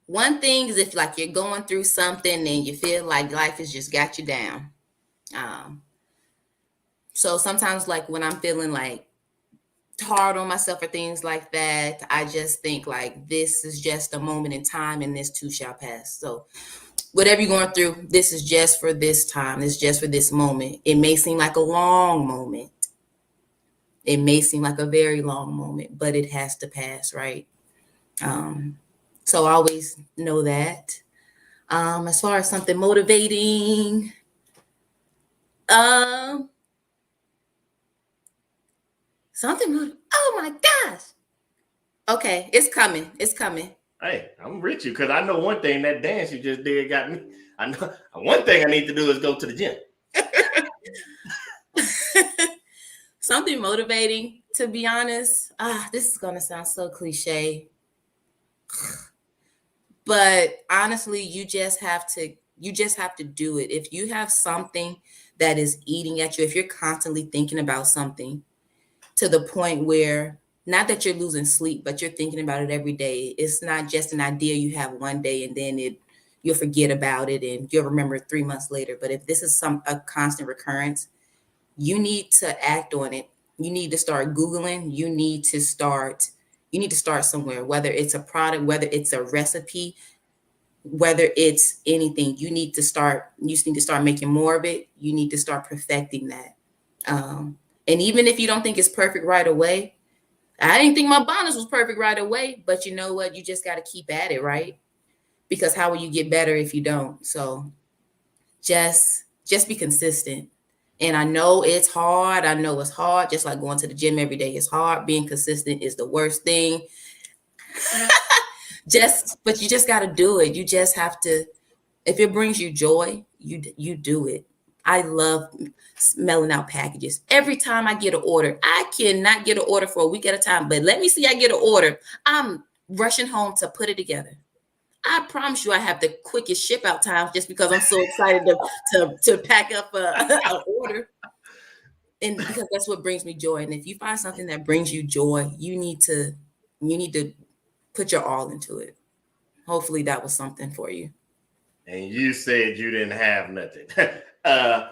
One thing is if like you're going through something and you feel like life has just got you down. So sometimes like when I'm feeling like hard on myself or things like that, I just think like this is just a moment in time and this too shall pass. So whatever you're going through, this is just for this time. It's just for this moment. It may seem like a long moment, It may seem like a very long moment, but it has to pass, right? So I always know that. As far as something motivating, um, oh my gosh. Okay, it's coming. It's coming. Hey, I'm with you because I know one thing, that dance you just did got me. I know one thing I need to do is go to the gym. Something motivating, to be honest. This is gonna sound so cliche. But honestly, you just have to do it. If you have something that is eating at you, if you're constantly thinking about something to the point where not that you're losing sleep, but you're thinking about it every day. It's not just an idea you have one day and then you'll forget about it and you'll remember it 3 months later. But if this is a constant recurrence, you need to act on it. You need to start Googling. You need to start somewhere, whether it's a product, whether it's a recipe, whether it's anything. You just need to start making more of it. You need to start perfecting that. And even if you don't think it's perfect right away, I didn't think my bonus was perfect right away, but you know what? You just got to keep at it, right? Because how will you get better if you don't? So just be consistent. And I know it's hard. I know it's hard. Just like going to the gym every day is hard. Being consistent is the worst thing. But you just got to do it. You just have to. If it brings you joy, you do it. I love smelling out packages. Every time I get an order, I cannot get an order for a week at a time, but let me see I get an order. I'm rushing home to put it together. I promise you I have the quickest ship out times just because I'm so excited to pack up an order. And because that's what brings me joy. And if you find something that brings you joy, you need to put your all into it. Hopefully that was something for you. And you said you didn't have nothing. Oh.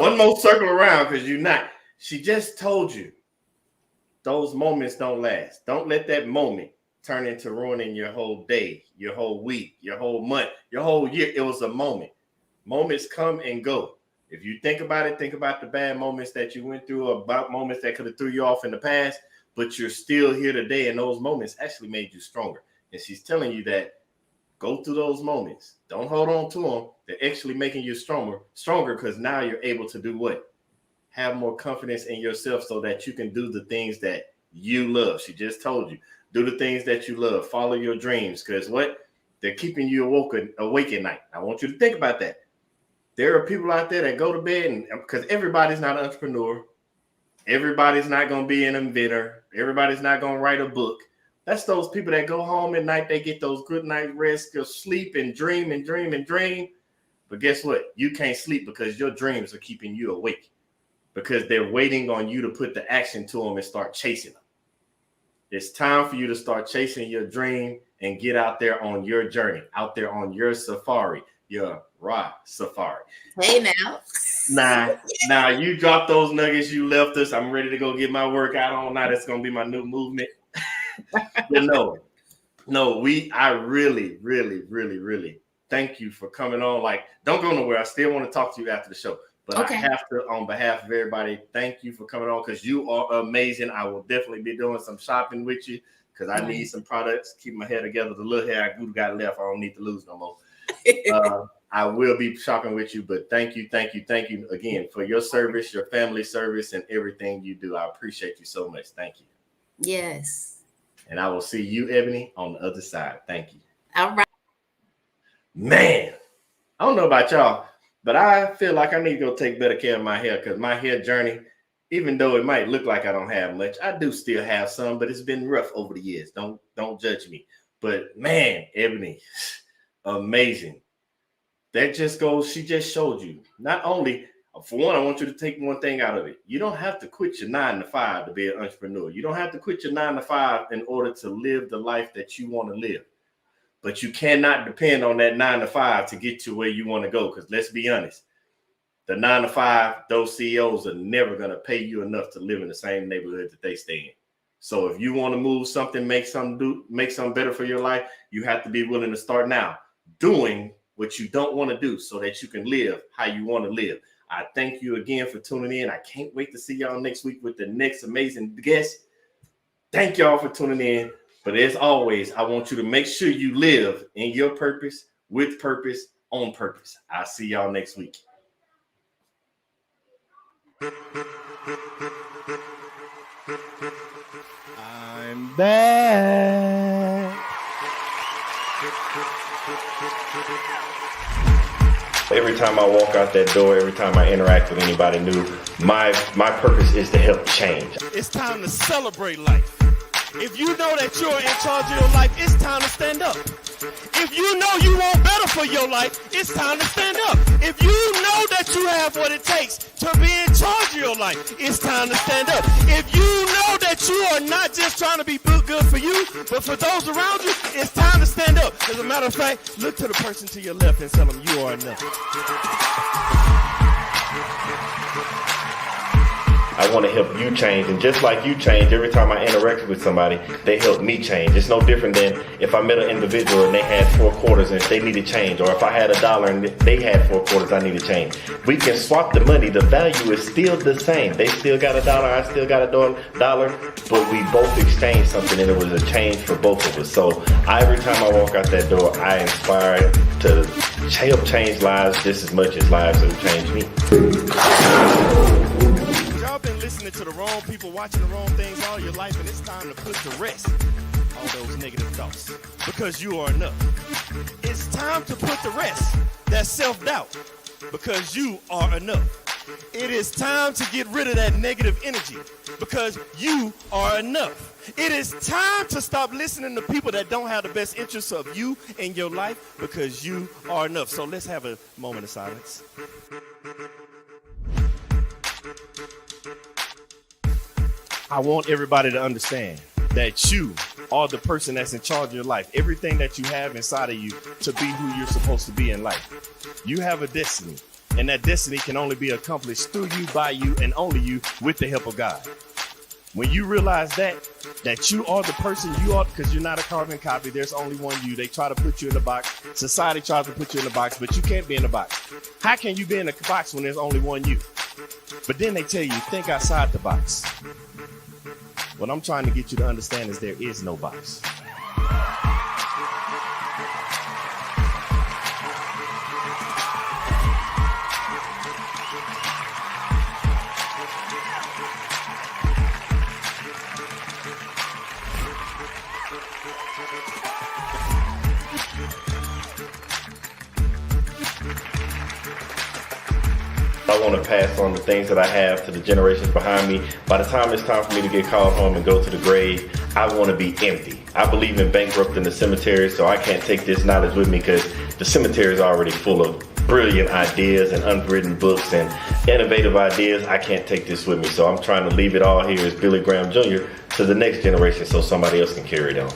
One more circle around because you're not. She just told you those moments don't last. Don't let that moment turn into ruining your whole day, your whole week, your whole month, your whole year. It was a moment. Moments come and go. If you think about it, think about the bad moments that you went through, about moments that could have threw you off in the past, but you're still here today, and those moments actually made you stronger. And she's telling you that go through those moments. Don't hold on to them. They're actually making you stronger because now you're able to do what? Have more confidence in yourself so that you can do the things that you love. She just told you, do the things that you love. Follow your dreams because what? They're keeping you awake at night. I want you to think about that. There are people out there that go to bed and because everybody's not an entrepreneur. Everybody's not going to be an inventor. Everybody's not going to write a book. That's those people that go home at night. They get those good night rest, of sleep and dream and dream and dream. But guess what? You can't sleep because your dreams are keeping you awake because they're waiting on you to put the action to them and start chasing them. It's time for you to start chasing your dream and get out there on your journey, out there on your safari, your rock safari. Hey Now you dropped those nuggets. You left us. I'm ready to go get my workout on now. That's going to be my new movement. But I really, really, really, really thank you for coming on. Like, don't go nowhere. I still want to talk to you after the show. But okay. I have to, on behalf of everybody, thank you for coming on because you are amazing. I will definitely be doing some shopping with you because I need some products. Keep my hair together. The little hair I got left, I don't need to lose no more. I will be shopping with you, but thank you again for your service, your family service, and everything you do. I appreciate you so much. Thank you. Yes. And I will see you, Ebony, on the other side. Thank you. All right. Man, I don't know about y'all, but I feel like I need to go take better care of my hair because my hair journey, even though it might look like I don't have much, I do still have some, but it's been rough over the years. Don't judge me. But man, Ebony, amazing. That just goes, she just showed you. Not only, for one, I want you to take one thing out of it. You don't have to quit your 9 to 5 to be an entrepreneur. You don't have to quit your 9 to 5 in order to live the life that you want to live. But you cannot depend on that 9 to 5 to get to where you want to go. Because let's be honest, the 9 to 5, those CEOs are never going to pay you enough to live in the same neighborhood that they stay in. So if you want to move something, make something better for your life, you have to be willing to start now doing what you don't want to do so that you can live how you want to live. I thank you again for tuning in. I can't wait to see y'all next week with the next amazing guest. Thank y'all for tuning in. But as always, I want you to make sure you live in your purpose, with purpose, on purpose. I'll see y'all next week. I'm back. Every time I walk out that door, every time I interact with anybody new, my purpose is to help change. It's time to celebrate life. If you know that you're in charge of your life, it's time to stand up. If you know you want better for your life, it's time to stand up. If you know that you have what it takes to be in charge of your life, it's time to stand up. If you know that you are not just trying to be good for you, but for those around you, it's time to stand up. As a matter of fact, look to the person to your left and tell them you are enough. I want to help you change, and just like you change, every time I interact with somebody, they help me change. It's no different than if I met an individual and they had 4 quarters and they needed change, or if I had $1 and they had 4 quarters, I need to change. We can swap the money. The value is still the same. They still got $1, I still got $1, but we both exchanged something, and it was a change for both of us. So every time I walk out that door, I inspire to help change lives just as much as lives have changed me. Y'all been listening to the wrong people, watching the wrong things all your life, and it's time to put to rest all those negative thoughts, because you are enough. It's time to put to rest that self-doubt, because you are enough. It is time to get rid of that negative energy, because you are enough. It is time to stop listening to people that don't have the best interests of you in your life, because you are enough. So let's have a moment of silence. I want everybody to understand that you are the person that's in charge of your life. Everything that you have inside of you to be who you're supposed to be in life. You have a destiny, and that destiny can only be accomplished through you, by you, and only you, with the help of God. When you realize that you are the person you are, because you're not a carbon copy, there's only one you. They try to put you in the box. Society tries to put you in the box, but you can't be in the box. How can you be in the box when there's only one you? But then they tell you, think outside the box. What I'm trying to get you to understand is there is no box. I want to pass on the things that I have to the generations behind me. By the time it's time for me to get called home and go to the grave, I want to be empty. I believe in bankrupting the cemetery, so I can't take this knowledge with me, because the cemetery is already full of brilliant ideas and unwritten books and innovative ideas. I can't take this with me, so I'm trying to leave it all here as Billy Graham Jr. to the next generation so somebody else can carry it on.